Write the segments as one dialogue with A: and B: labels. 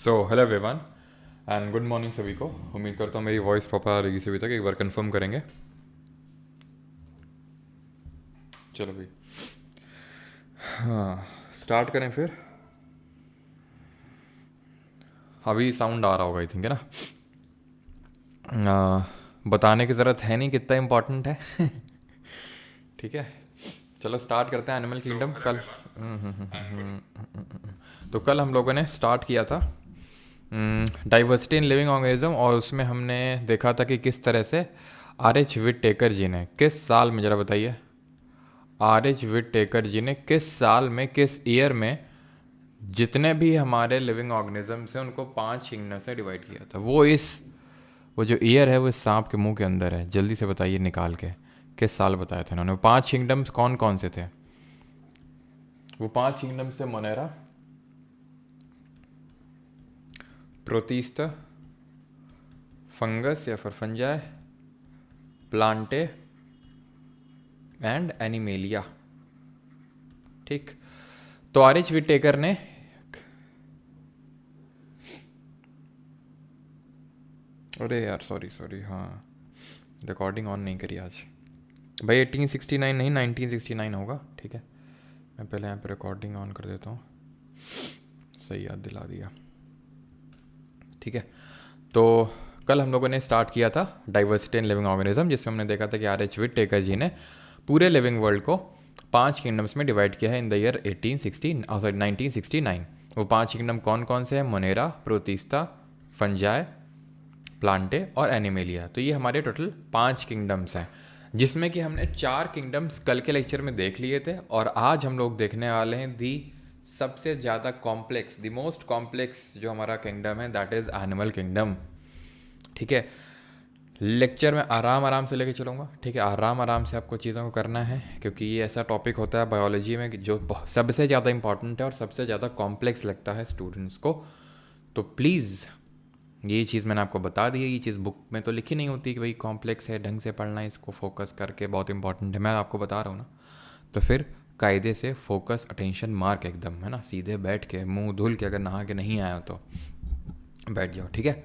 A: So hello everyone and good morning सभी को। उम्मीद करता हूँ मेरी वॉइस प्रॉपर आ रही सभी तक। एक बार कंफर्म करेंगे। चलो भाई, हाँ स्टार्ट करें फिर। अभी साउंड आ रहा होगा आई थिंक, है ना। बताने की ज़रूरत है नहीं कितना इम्पोर्टेंट है। ठीक है, चलो स्टार्ट करते हैं। एनिमल किंगडम कल तो कल हम लोगों ने स्टार्ट किया था डाइवर्सिटी इन लिविंग ऑर्गेनिज्म, और उसमें हमने देखा था कि किस तरह से आर एच विट टेकर जी ने किस साल में, ज़रा बताइए, आर एच विट टेकर जी ने किस साल में, किस ईयर में जितने भी हमारे लिविंग ऑर्गेनिजम्स हैं उनको 5 किंगडम से डिवाइड किया था। वो जो ईयर है वो इस सांप के मुंह के अंदर है। जल्दी से बताइए निकाल के किस साल बताया था इन्होंने। वो 5 किंगडम्स कौन कौन से थे? वो 5 किंगडम्स से मोनेरा, प्रोटिस्टा, फंगस या फिर फंजाई, प्लांटे एंड एनिमेलिया। ठीक, तो आर एच विटेकर ने, अरे यार सॉरी सॉरी, हाँ रिकॉर्डिंग ऑन नहीं करी आज भाई। 1869 नहीं, 1969 होगा। ठीक है, मैं पहले यहाँ पे रिकॉर्डिंग ऑन कर देता हूँ। सही याद दिला दिया। ठीक है, तो कल हम लोगों ने स्टार्ट किया था डाइवर्सिटी इन लिविंग ऑर्गेनिज्म, जिसमें हमने देखा था कि आर एच विट टेकर जी ने पूरे लिविंग वर्ल्ड को 5 किंगडम्स में डिवाइड किया है इन द ईयर 1969। वो 5 किंगडम कौन कौन से हैं? मोनेरा, प्रोटिस्टा, फंजाई, प्लांटे और एनिमेलिया। तो ये हमारे टोटल 5 किंगडम्स हैं, जिसमें कि हमने 4 किंगडम्स कल के लेक्चर में देख लिए थे, और आज हम लोग देखने वाले हैं दी सबसे ज़्यादा कॉम्प्लेक्स, द मोस्ट कॉम्प्लेक्स जो हमारा किंगडम है, दैट इज़ एनिमल किंगडम। ठीक है, लेक्चर में आराम आराम से लेके चलूँगा। ठीक है, आराम आराम से आपको चीज़ों को करना है, क्योंकि ये ऐसा टॉपिक होता है बायोलॉजी में जो सबसे ज़्यादा इंपॉर्टेंट है और सबसे ज़्यादा कॉम्प्लेक्स लगता है स्टूडेंट्स को। तो प्लीज़, ये चीज़ मैंने आपको बता दी है। ये चीज़ बुक में तो लिखी नहीं होती कि भाई कॉम्प्लेक्स है, ढंग से पढ़ना है, इसको फोकस करके, बहुत इंपॉर्टेंट है। मैं आपको बता रहा हूँ ना, तो फिर कायदे से फोकस, अटेंशन मार्क एकदम, है ना। सीधे बैठ के मुंह धुल के, अगर नहा के नहीं आया हो तो बैठ जाओ। ठीक है,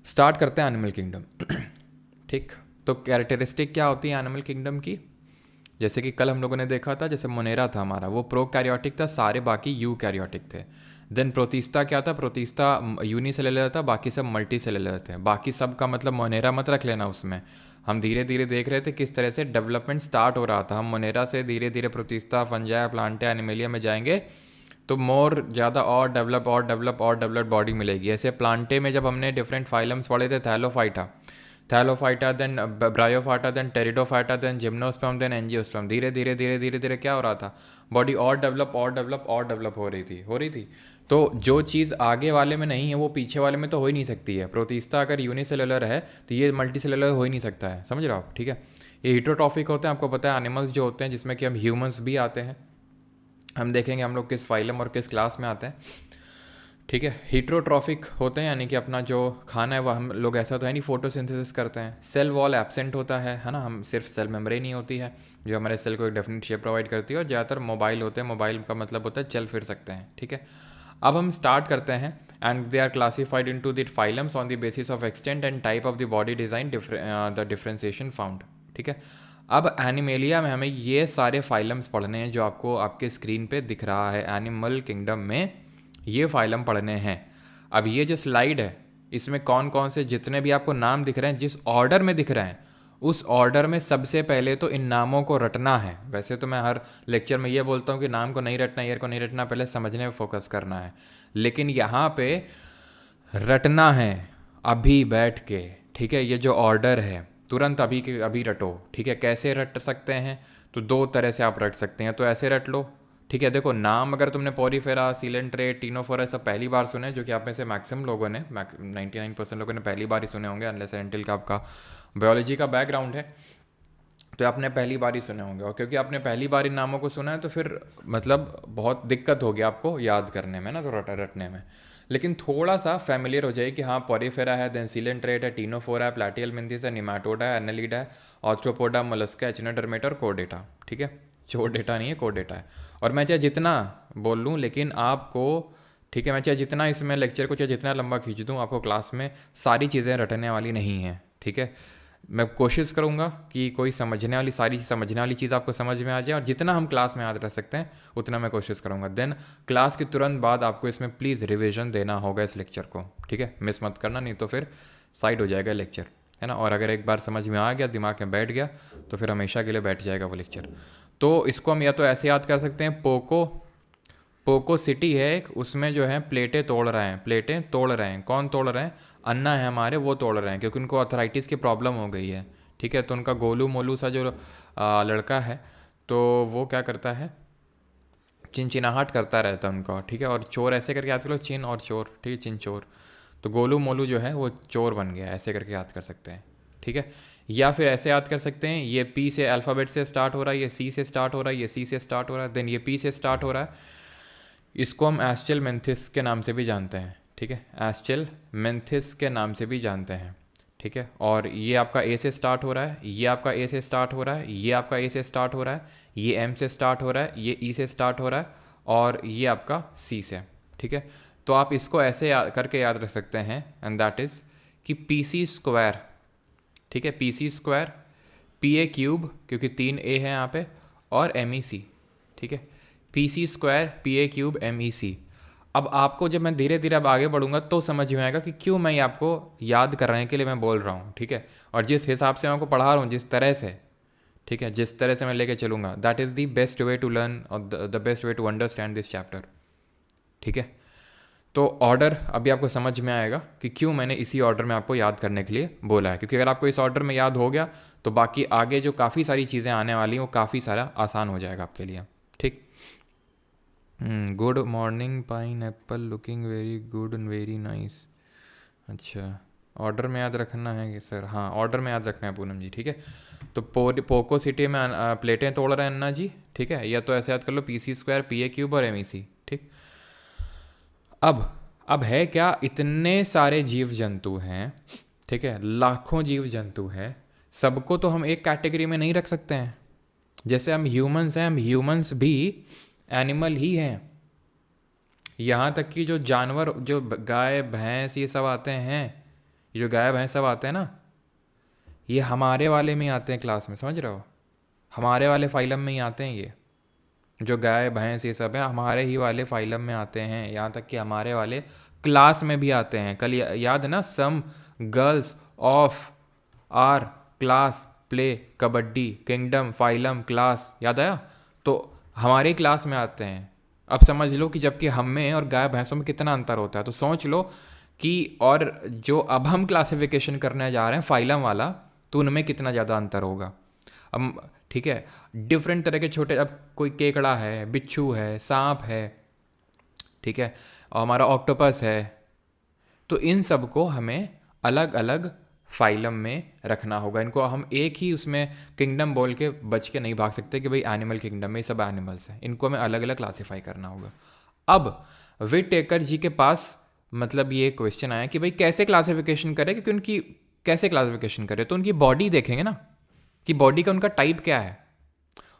A: स्टार्ट करते हैं एनिमल किंगडम। ठीक, तो कैरेक्टरिस्टिक क्या होती है एनिमल किंगडम की? जैसे कि कल हम लोगों ने देखा था, जैसे मोनेरा था हमारा, वो प्रोकैरियोटिक था, सारे बाकी यूकैरियोटिक थे। देन प्रोटिस्टा क्या था? प्रोटिस्टा यूनिसेलुलर था, बाकी सब मल्टी सेलुलर थे। बाकी सब का मतलब मोनेरा मत रख लेना उसमें। हम धीरे धीरे देख रहे थे किस तरह से डेवलपमेंट स्टार्ट हो रहा था। हम मोनेरा से धीरे धीरे प्रोटिस्टा, फंजाई, प्लांटे, एनिमेलिया में जाएंगे तो मोर ज़्यादा और डेवलप और डेवलप और डेवलप बॉडी मिलेगी। ऐसे प्लांटे में जब हमने डिफरेंट फाइलम्स पढ़े थे, thallophyta then bryophyta then pteridophyta then gymnosperm then angiosperm, धीरे धीरे धीरे धीरे धीरे क्या हो रहा था? बॉडी और डेवलप और डेवलप और डेवलप हो रही थी। तो जो चीज़ आगे वाले में नहीं है वो पीछे वाले में तो हो ही नहीं सकती है। प्रोटिस्टा अगर यूनिसेलुलर है तो ये मल्टी सेलुलर हो ही नहीं सकता है, समझ रहे हो आप? ठीक है, ये हीटरोट्रॉफिक होते हैं, आपको पता है। एनिमल्स जो होते हैं, जिसमें कि हम ह्यूमंस भी आते हैं, हम देखेंगे हम लोग किस फाइलम और किस क्लास में आते हैं। ठीक है, हीट्रोट्रॉफिक होते हैं, यानी कि अपना जो खाना है वो हम लोग, ऐसा तो है नहीं, फोटोसिंथेसिस करते हैं। सेल वॉल एब्सेंट होता है ना। हम सिर्फ सेल मेम्ब्रेन ही होती है जो हमारे सेल को एक डेफिनेट शेप प्रोवाइड करती है। और ज़्यादातर मोबाइल होते हैं, मोबाइल का मतलब होता है चल फिर सकते हैं। ठीक है, अब हम स्टार्ट करते हैं। And they are classified into the phylums on the basis of extent and type of the body design, the differentiation found. ठीक है, अब एनिमेलिया में हमें ये सारे फाइलम्स पढ़ने हैं जो आपको आपके स्क्रीन पे दिख रहा है। एनिमल किंगडम में ये फाइलम पढ़ने हैं। अब ये जो स्लाइड है, इसमें कौन कौन से जितने भी आपको नाम दिख रहे हैं, जिस ऑर्डर में दिख रहे हैं, उस ऑर्डर में सबसे पहले तो इन नामों को रटना है। वैसे तो मैं हर लेक्चर में ये बोलता हूँ कि नाम को नहीं रटना, ईयर को नहीं रटना, पहले समझने में फोकस करना है। लेकिन यहाँ पे रटना है अभी बैठ के। ठीक है, ये जो ऑर्डर है तुरंत अभी के अभी रटो। ठीक है, कैसे रट सकते हैं? तो 2 तरह से आप रट सकते हैं। तो ऐसे रट लो। ठीक है, देखो नाम अगर तुमने पोरीफेरा, सीलेंट्रेट, टीनोफोरा सब पहली बार सुने, जो कि आप में से मैक्सिमम लोगों ने, 99% लोगों ने पहली बार ही सुने होंगे, अनलेस एंड अनटिल का आपका बायोलॉजी का बैकग्राउंड है, तो आपने पहली बार ही सुने होंगे। और क्योंकि आपने पहली बार इन नामों को सुना है तो फिर मतलब बहुत दिक्कत होगी आपको याद करने में ना, तो रटने में। लेकिन थोड़ा सा फेमिलियर हो जाए कि हाँ पोरीफेरा है, देन सीलेंट्रेट है, टीनोफोरा है, प्लाटियल मिंथिस है, निमाटोडा है, एनालीडा है, ऑर्थ्रोपोडा, मोलस्का, एचिनोडर्मेटा और कोडेटा। ठीक है, चोडेटा नहीं है, कोडेटा है। और मैं चाहे जितना बोल लूँ, लेकिन आपको ठीक है। मैं चाहे जितना इसमें लेक्चर को चाहे जितना लंबा खींच दूँ, आपको क्लास में सारी चीज़ें रटने वाली नहीं हैं, ठीक है। मैं कोशिश करूँगा कि कोई समझने वाली चीज़ आपको समझ में आ जाए, और जितना हम क्लास में याद रख सकते हैं उतना मैं कोशिश करूँगा। देन क्लास के तुरंत बाद आपको इसमें प्लीज़ रिविज़न देना होगा इस लेक्चर को, ठीक है। मिस मत करना, नहीं तो फिर साइड हो जाएगा लेक्चर, है ना। और अगर एक बार समझ में आ गया, दिमाग में बैठ गया, तो फिर हमेशा के लिए बैठ जाएगा वो लेक्चर। तो इसको हम या तो ऐसे याद कर सकते हैं, पोको सिटी है एक, उसमें जो है प्लेटें तोड़ रहे हैं। कौन तोड़ रहे हैं? अन्ना है हमारे, वो तोड़ रहे हैं, क्योंकि उनको अर्थराइटिस की प्रॉब्लम हो गई है, ठीक है। तो उनका गोलू मोलू सा जो लड़का है, तो वो क्या करता है, चिनचिनाहट करता रहता है उनका, ठीक है। और चोर ऐसे करके याद कर लो, चिन और चोर, ठीक है, चिन चोर। तो गोलू मोलू जो है वो चोर बन गया, ऐसे करके याद कर सकते हैं, ठीक है। या फिर ऐसे याद कर सकते हैं, ये पी से अल्फ़ाबेट से स्टार्ट हो रहा है, ये सी से स्टार्ट हो रहा है, ये सी से स्टार्ट हो रहा है, देन ये पी से स्टार्ट हो रहा है। इसको हम एस्चेल मेंथिस के नाम से भी जानते हैं, ठीक है, एस्चेल मेंथिस के नाम से भी जानते हैं, ठीक है। और ये आपका ए से स्टार्ट हो रहा है, ये आपका ए से स्टार्ट हो रहा है, ये आपका ए से स्टार्ट हो रहा है, ये एम से स्टार्ट हो रहा है, ये ई से स्टार्ट हो रहा है, और ये आपका सी से, ठीक है। तो आप इसको ऐसे करके याद रख सकते हैं, एंड दैट इज़ कि पी सी स्क्वायर, ठीक है, P C square, P A cube, क्योंकि 3 ए है यहाँ पे, और एम ई सी, ठीक है। P C square, P A cube, M E C. अब आपको जब मैं धीरे धीरे अब आगे बढ़ूंगा तो समझ में आएगा कि क्यों मैं ये आपको याद कराने के लिए मैं बोल रहा हूँ, ठीक है। और जिस हिसाब से मैं आपको पढ़ा रहा हूँ, जिस तरह से, ठीक है, जिस तरह से मैं लेके चलूँगा, that is the best way to learn और the best way to understand this chapter, ठीक है। तो ऑर्डर अभी आपको समझ में आएगा कि क्यों मैंने इसी ऑर्डर में आपको याद करने के लिए बोला है, क्योंकि अगर आपको इस ऑर्डर में याद हो गया तो बाकी आगे जो काफ़ी सारी चीज़ें आने वाली हैं वो काफ़ी सारा आसान हो जाएगा आपके लिए, ठीक। Good morning pine Apple, looking very good and very nice. अच्छा, ऑर्डर में याद रखना है कि सर? हाँ, ऑर्डर में याद रखना है पूनम जी, ठीक है। तो पोको सिटी में प्लेटें तोड़ रहे हैं अन्ना जी, ठीक है। या तो ऐसे याद कर लो, P C square, P A cube और एम ई सी, ठीक। अब है क्या, इतने सारे जीव जंतु हैं, ठीक है, लाखों जीव जंतु हैं, सबको तो हम एक कैटेगरी में नहीं रख सकते हैं। जैसे हम ह्यूमंस हैं, हम ह्यूमंस भी एनिमल ही हैं। यहाँ तक कि जो जानवर, जो गाय भैंस ये सब आते हैं, ये जो गाय भैंस सब आते हैं ना, ये हमारे वाले में आते हैं क्लास में, समझ रहे हो, हमारे वाले फाइलम में ही आते हैं। ये जो गाय भैंस ये सब है हमारे ही वाले फाइलम में आते हैं, यहाँ तक कि हमारे वाले क्लास में भी आते हैं। कल याद है ना, some girls of our class play kabaddi, kingdom, phylum, class, याद आया? तो हमारे क्लास में आते हैं। अब समझ लो कि जबकि हम में और गाय भैंसों में कितना अंतर होता है, तो सोच लो कि और जो अब हम क्लासिफिकेशन करने जा रहे हैं फाइलम वाला, तो उनमें कितना ज़्यादा अंतर होगा। अब ठीक है, डिफरेंट तरह के छोटे, अब कोई केकड़ा है, बिच्छू है, सांप है, ठीक है, और हमारा ऑक्टोपस है, तो इन सब को हमें अलग अलग फाइलम में रखना होगा। इनको हम एक ही उसमें किंगडम बोल के बच के नहीं भाग सकते कि भाई एनिमल किंगडम में सब एनिमल्स हैं, इनको हमें अलग अलग क्लासीफाई करना होगा। अब विट टेकर जी के पास मतलब ये क्वेश्चन आया कि भाई कैसे क्लासिफिकेशन करें, क्योंकि उनकी कैसे क्लासिफिकेशन करें, तो उनकी बॉडी देखेंगे ना कि बॉडी का उनका टाइप क्या है।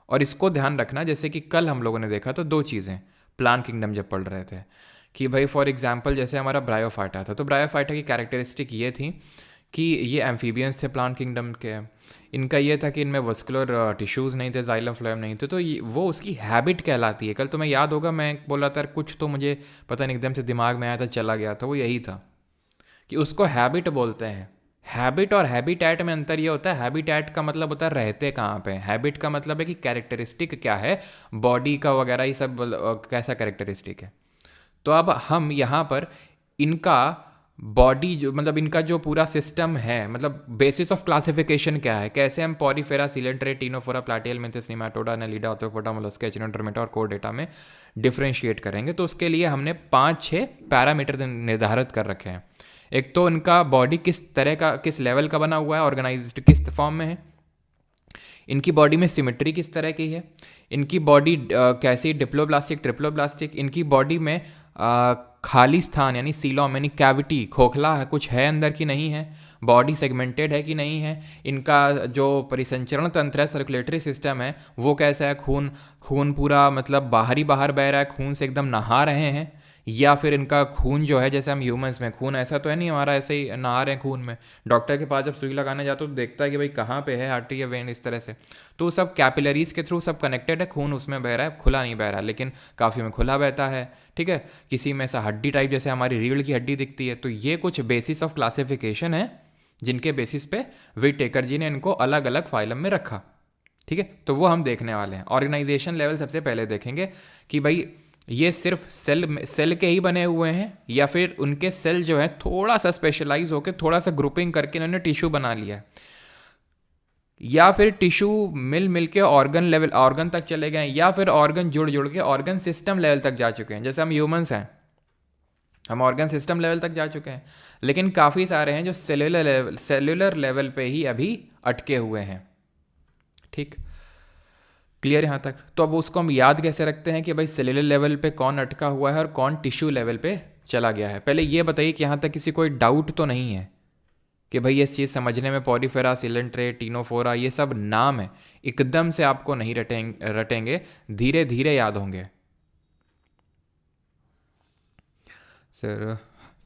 A: और इसको ध्यान रखना, जैसे कि कल हम लोगों ने देखा तो 2 चीज़ें प्लांट किंगडम जब पढ़ रहे थे कि भाई फॉर एग्जांपल जैसे हमारा ब्रायोफाइटा था, तो ब्रायोफाइटा की कैरेक्टरिस्टिक ये थी कि ये एम्फीबियंस थे प्लांट किंगडम के। इनका ये था कि इनमें वस्कुलर टिश्यूज़ नहीं थे, जाइलम फ्लोएम नहीं थे, तो वो उसकी हैबिट कहलाती है। कल तुम्हें याद होगा मैं बोल रहा था कुछ, तो मुझे पता नहीं एकदम से दिमाग में आया था, चला गया था, वो यही था कि उसको हैबिट बोलते हैं। हैबिट और हैबिटैट में अंतर ये होता है, हैबिटैट का मतलब होता है रहते कहाँ पे, हैबिट का मतलब है कि कैरेक्टरिस्टिक क्या है बॉडी का वगैरह, ये सब कैसा कैरेक्टरिस्टिक है। तो अब हम यहाँ पर इनका बॉडी जो मतलब इनका जो पूरा सिस्टम है, मतलब बेसिस ऑफ क्लासिफिकेशन क्या है, कैसे हम Porifera, Coelenterata, Ctenophora, Platyhelminthes, Nematoda, Annelida, Arthropoda, Mollusca, Echinodermata और कोरडेटा में डिफ्रेंशिएट करेंगे। तो उसके लिए हमने 5-6 पैरामीटर निर्धारित कर रखे हैं। एक तो इनका बॉडी किस तरह का, किस लेवल का बना हुआ है, ऑर्गेनाइज्ड किस फॉर्म में है, इनकी बॉडी में सिमेट्री किस तरह की है, इनकी बॉडी कैसी डिप्लोब्लास्टिक, ट्रिप्लोब्लास्टिक, इनकी बॉडी में खाली स्थान यानी सीलॉम यानी कैविटी, खोखला है कुछ है अंदर की नहीं है, बॉडी सेगमेंटेड है कि नहीं है, इनका जो परिसंचरण तंत्र है, सर्कुलेटरी सिस्टम है, वो कैसा है, खून पूरा मतलब बाहर बह रहा है, खून से एकदम नहा रहे हैं, या फिर इनका खून जो है, जैसे हम ह्यूमंस में खून ऐसा तो है नहीं हमारा ऐसे ही नहा रहे हैं खून में, डॉक्टर के पास जब सुई लगाने जाते हो तो देखता है कि भाई कहाँ पे है आर्टरी या वेन, इस तरह से। तो सब कैपिलरीज के थ्रू सब कनेक्टेड है, खून उसमें बह रहा है, खुला नहीं बह रहा, लेकिन काफ़ी में खुला बहता है, ठीक है। किसी में ऐसा हड्डी टाइप जैसे हमारी रीढ़ की हड्डी दिखती है। तो ये कुछ बेसिस ऑफ क्लासिफिकेशन है जिनके बेसिस पे विटेकर जी ने इनको अलग अलग फाइलम में रखा, ठीक है। तो वो हम देखने वाले हैं। ऑर्गेनाइजेशन लेवल सबसे पहले देखेंगे कि भाई ये सिर्फ सेल के ही बने हुए हैं या फिर उनके सेल जो है थोड़ा सा स्पेशलाइज होकर थोड़ा सा ग्रुपिंग करके इन्होंने टिश्यू बना लिया है, या फिर टिश्यू मिल मिल के ऑर्गन लेवल, ऑर्गन तक चले गए, या फिर ऑर्गन जुड़ जुड़ के ऑर्गन सिस्टम लेवल तक जा चुके हैं। जैसे हम ह्यूमंस हैं, हम ऑर्गन सिस्टम लेवल तक जा चुके हैं, लेकिन काफ़ी सारे हैं जो सेल्यूलर लेवल पे ही अभी अटके हुए हैं, ठीक। क्लियर यहाँ तक? तो अब उसको हम याद कैसे रखते हैं कि भाई सेल्यूलर लेवल पे कौन अटका हुआ है और कौन टिश्यू लेवल पे चला गया है। पहले ये बताइए कि यहाँ तक किसी कोई डाउट तो नहीं है कि भाई इस चीज़ समझने में पॉरीफेरा, सिलेंट्रेट, टीनोफोरा ये सब नाम है, एकदम से आपको नहीं रटेंगे, धीरे धीरे याद होंगे सर।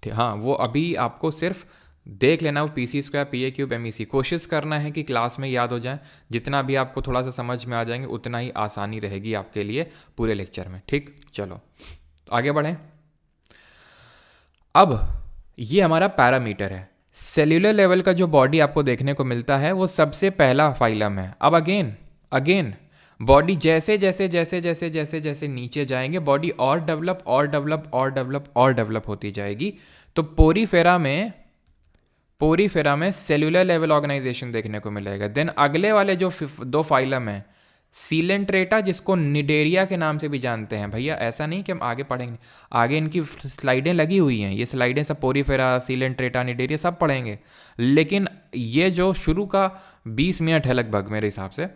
A: हाँ, वो अभी आपको सिर्फ देख लेना, वो PC², PA³ MEC, कोशिश करना है कि क्लास में याद हो जाए। जितना भी आपको थोड़ा सा समझ में आ जाएंगे उतना ही आसानी रहेगी आपके लिए पूरे लेक्चर में, ठीक। चलो आगे बढ़ें। अब ये हमारा पैरामीटर है। सेल्यूलर लेवल का जो बॉडी आपको देखने को मिलता है वो सबसे पहला फाइलम है। अब अगेन बॉडी जैसे जैसे जैसे जैसे जैसे जैसे नीचे जाएंगे बॉडी और डेवलप और डेवलप और डेवलप और डेवलप होती जाएगी। तो पोरीफेरा में सेल्यूलर लेवल ऑर्गेनाइजेशन देखने को मिलेगा। देन अगले वाले जो दो फाइलम है, सीलेंट्रेटा जिसको निडेरिया के नाम से भी जानते हैं। भैया ऐसा नहीं कि हम आगे पढ़ेंगे, आगे इनकी स्लाइडें लगी हुई हैं, ये स्लाइडें सब पोरीफेरा, सीलेंट्रेटा, निडेरिया सब पढ़ेंगे। लेकिन ये जो शुरू का 20 मिनट है लगभग मेरे हिसाब से,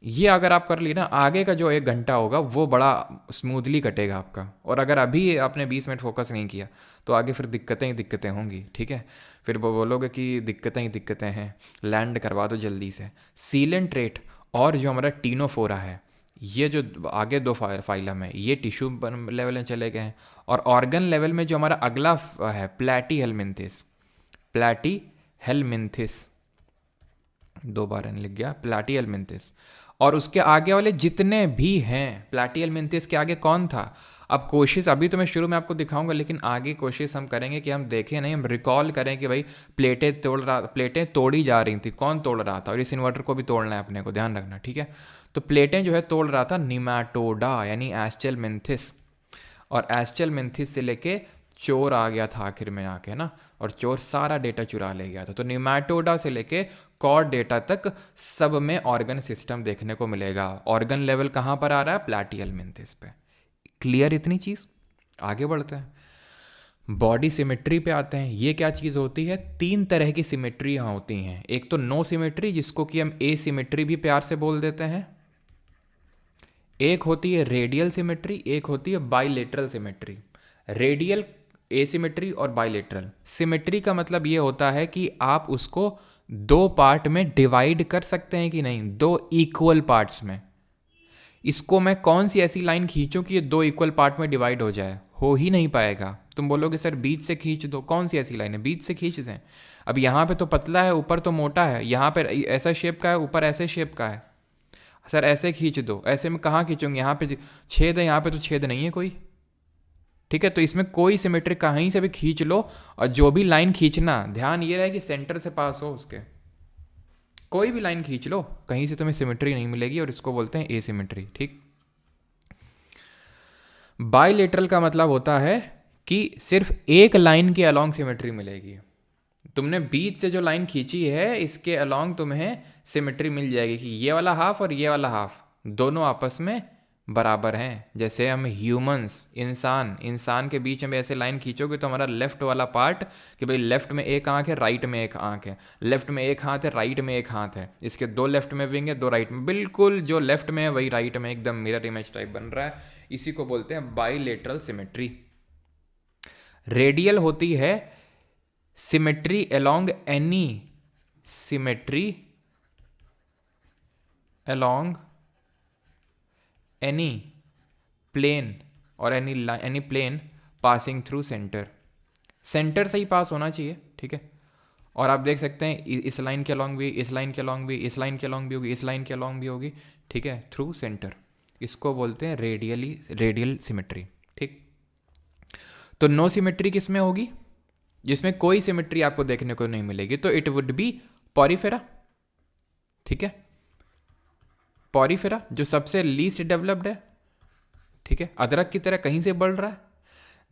A: ये अगर आप कर ली ना, आगे का जो 1 घंटा होगा वो बड़ा स्मूथली कटेगा आपका। और अगर अभी आपने 20 मिनट फोकस नहीं किया तो आगे फिर दिक्कतें ही दिक्कतें होंगी, ठीक है। फिर वो बोलोगे कि दिक्कतें ही दिक्कतें हैं, लैंड करवा दो जल्दी से। सीलेंट्रेट और जो हमारा टीनोफोरा है, ये जो आगे दो फाइलम है, ये टिश्यू लेवल में चले गए हैं। और ऑर्गन लेवल में जो हमारा अगला है प्लैटी हेलमिंथिस, 2 बार मैंने लिख गया, प्लैटी हेलमिंथिस। और उसके आगे वाले जितने भी हैं, प्लैटी हेलमिंथिस के आगे कौन था? अब कोशिश अभी तो मैं शुरू में आपको दिखाऊंगा, लेकिन आगे कोशिश हम करेंगे कि हम देखें नहीं, हम रिकॉल करें कि भाई प्लेटें तोड़ी जा रही थी, कौन तोड़ रहा था। और इस इन्वर्टर को भी तोड़ना है अपने को, ध्यान रखना, ठीक है। तो प्लेटें जो है तोड़ रहा था निमाटोडा यानी एस्चेलमिंथिस, और एस्चेलमिंथिस से लेके चोर आ गया था आखिर में आके ना, और चोर सारा डेटा चुरा ले गया था। तो निमाटोडा से लेके कॉर्ड डेटा तक सब में ऑर्गन सिस्टम देखने को मिलेगा। ऑर्गन लेवल कहाँ पर आ रहा है? प्लैटी हेलमिंथिस पे। क्लियर इतनी चीज़? आगे बढ़ते हैं, बॉडी सिमेट्री पे आते हैं। ये क्या चीज़ होती है? 3 तरह की सिमेट्री यहाँ होती हैं। एक तो नो सिमेट्री, जिसको कि हम ए सिमेट्री भी प्यार से बोल देते हैं। एक होती है रेडियल सिमेट्री, एक होती है बाइलेटरल सिमेट्री। रेडियल एसिमेट्री और बाइलेटरल सिमेट्री का मतलब ये होता है कि आप उसको 2 पार्ट में डिवाइड कर सकते हैं कि नहीं, 2 इक्वल पार्ट्स में। इसको मैं कौन सी ऐसी लाइन खींचूं कि ये 2 इक्वल पार्ट में डिवाइड हो जाए? हो ही नहीं पाएगा। तुम बोलोगे सर बीच से खींच दो, कौन सी ऐसी लाइन है बीच से खींच दें? अब यहाँ पे तो पतला है, ऊपर तो मोटा है, यहाँ पे ऐसा शेप का है, ऊपर ऐसे शेप का है। सर ऐसे खींच दो, ऐसे में कहाँ खींचूंगे? यहाँ पे छेद है, यहाँ पे तो छेद नहीं है कोई, ठीक है। तो इसमें कोई सिमेट्री कहीं से भी खींच लो, और जो भी लाइन खींचना, ध्यान ये रहे कि सेंटर से पास हो उसके। कोई भी लाइन खींच लो, कहीं से तुम्हें सिमेट्री नहीं मिलेगी, और इसको बोलते हैं एसिमेट्री, ठीक। बाइलेटरल का मतलब होता है कि सिर्फ एक लाइन के अलोंग सिमेट्री मिलेगी। तुमने बीच से जो लाइन खींची है इसके अलोंग तुम्हें सिमेट्री मिल जाएगी कि ये वाला हाफ और ये वाला हाफ दोनों आपस में बराबर हैं। जैसे हम ह्यूमंस, इंसान के बीच में ऐसे लाइन खींचोगे तो हमारा लेफ्ट वाला पार्ट, कि भाई लेफ्ट में एक आंख है, राइट में एक आंख है, लेफ्ट में एक हाथ है, राइट में एक हाथ है, इसके 2 लेफ्ट में विंग है, 2 राइट में, बिल्कुल जो लेफ्ट में है वही राइट में, एकदम मिरर इमेज टाइप बन रहा है। इसी को बोलते हैं बाइलेटरल सिमेट्री। रेडियल होती है सिमेट्री अलोंग एनी प्लेन और any plane passing through centre, centre से ही पास होना चाहिए, ठीक है। और आप देख सकते हैं इस लाइन के अलॉन्ग भी, इस लाइन के अलॉन्ग भी, इस लाइन के अलॉन्ग भी होगी, इस लाइन के अलॉन्ग भी होगी, ठीक है, थ्रू सेंटर। इसको बोलते हैं रेडियल सिमेट्री, ठीक। तो नो सिमेट्री किस में होगी? जिसमें कोई सिमेट्री आपको देखने को नहीं मिलेगी, तो इट वुड बी पॉरीफेरा, ठीक है। पॉरीफेरा जो सबसे लीस्ट डेवलप्ड है, ठीक है, अदरक की तरह कहीं से बढ़ रहा है।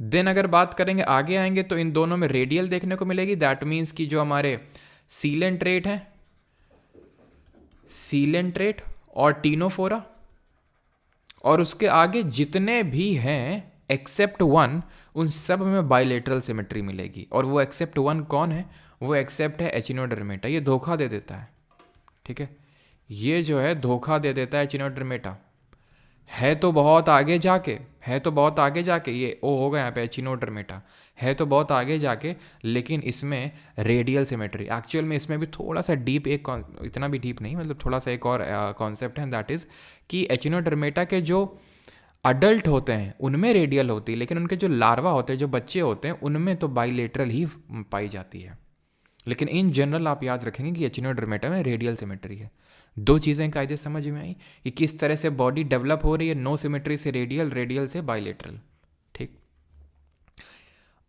A: देन अगर बात करेंगे, आगे आएंगे तो इन दोनों में रेडियल देखने को मिलेगी। दैट मीन्स कि जो हमारे सीलेंट रेट हैं, सीलेंट रेट और टीनोफोरा, और उसके आगे जितने भी हैं एक्सेप्ट वन, उन सब में बाइलेटरल सिमेट्री मिलेगी। और वो एक्सेप्ट वन कौन है? वो एक्सेप्ट है एचिनोडर्मेटा। ये धोखा दे देता है, ठीक है, ये जो है धोखा दे देता है एचिनोडर्मेटा। है तो बहुत आगे जाके, है तो बहुत आगे जाके, ये ओ होगा यहाँ पे एचिनोडर्मेटा, है तो बहुत आगे जाके, लेकिन इसमें रेडियल सिमेट्री। एक्चुअल में इसमें भी थोड़ा सा डीप, इतना भी डीप नहीं, मतलब थोड़ा सा एक और कॉन्सेप्ट है, दैट इज़ कि एचिनोडर्मेटा के जो अडल्ट होते हैं उनमें रेडियल होती है, लेकिन उनके जो लार्वा होते हैं, जो बच्चे होते हैं, उनमें तो बाइलेटरल ही पाई जाती है। लेकिन इन जनरल आप याद रखेंगे कि एचिनोडर्मेटा में रेडियल सिमेट्री है। दो चीज़ें कायदे समझ में आई कि किस तरह से बॉडी डेवलप हो रही है, नो सिमेट्री से रेडियल, रेडियल से बाइलेटरल, ठीक।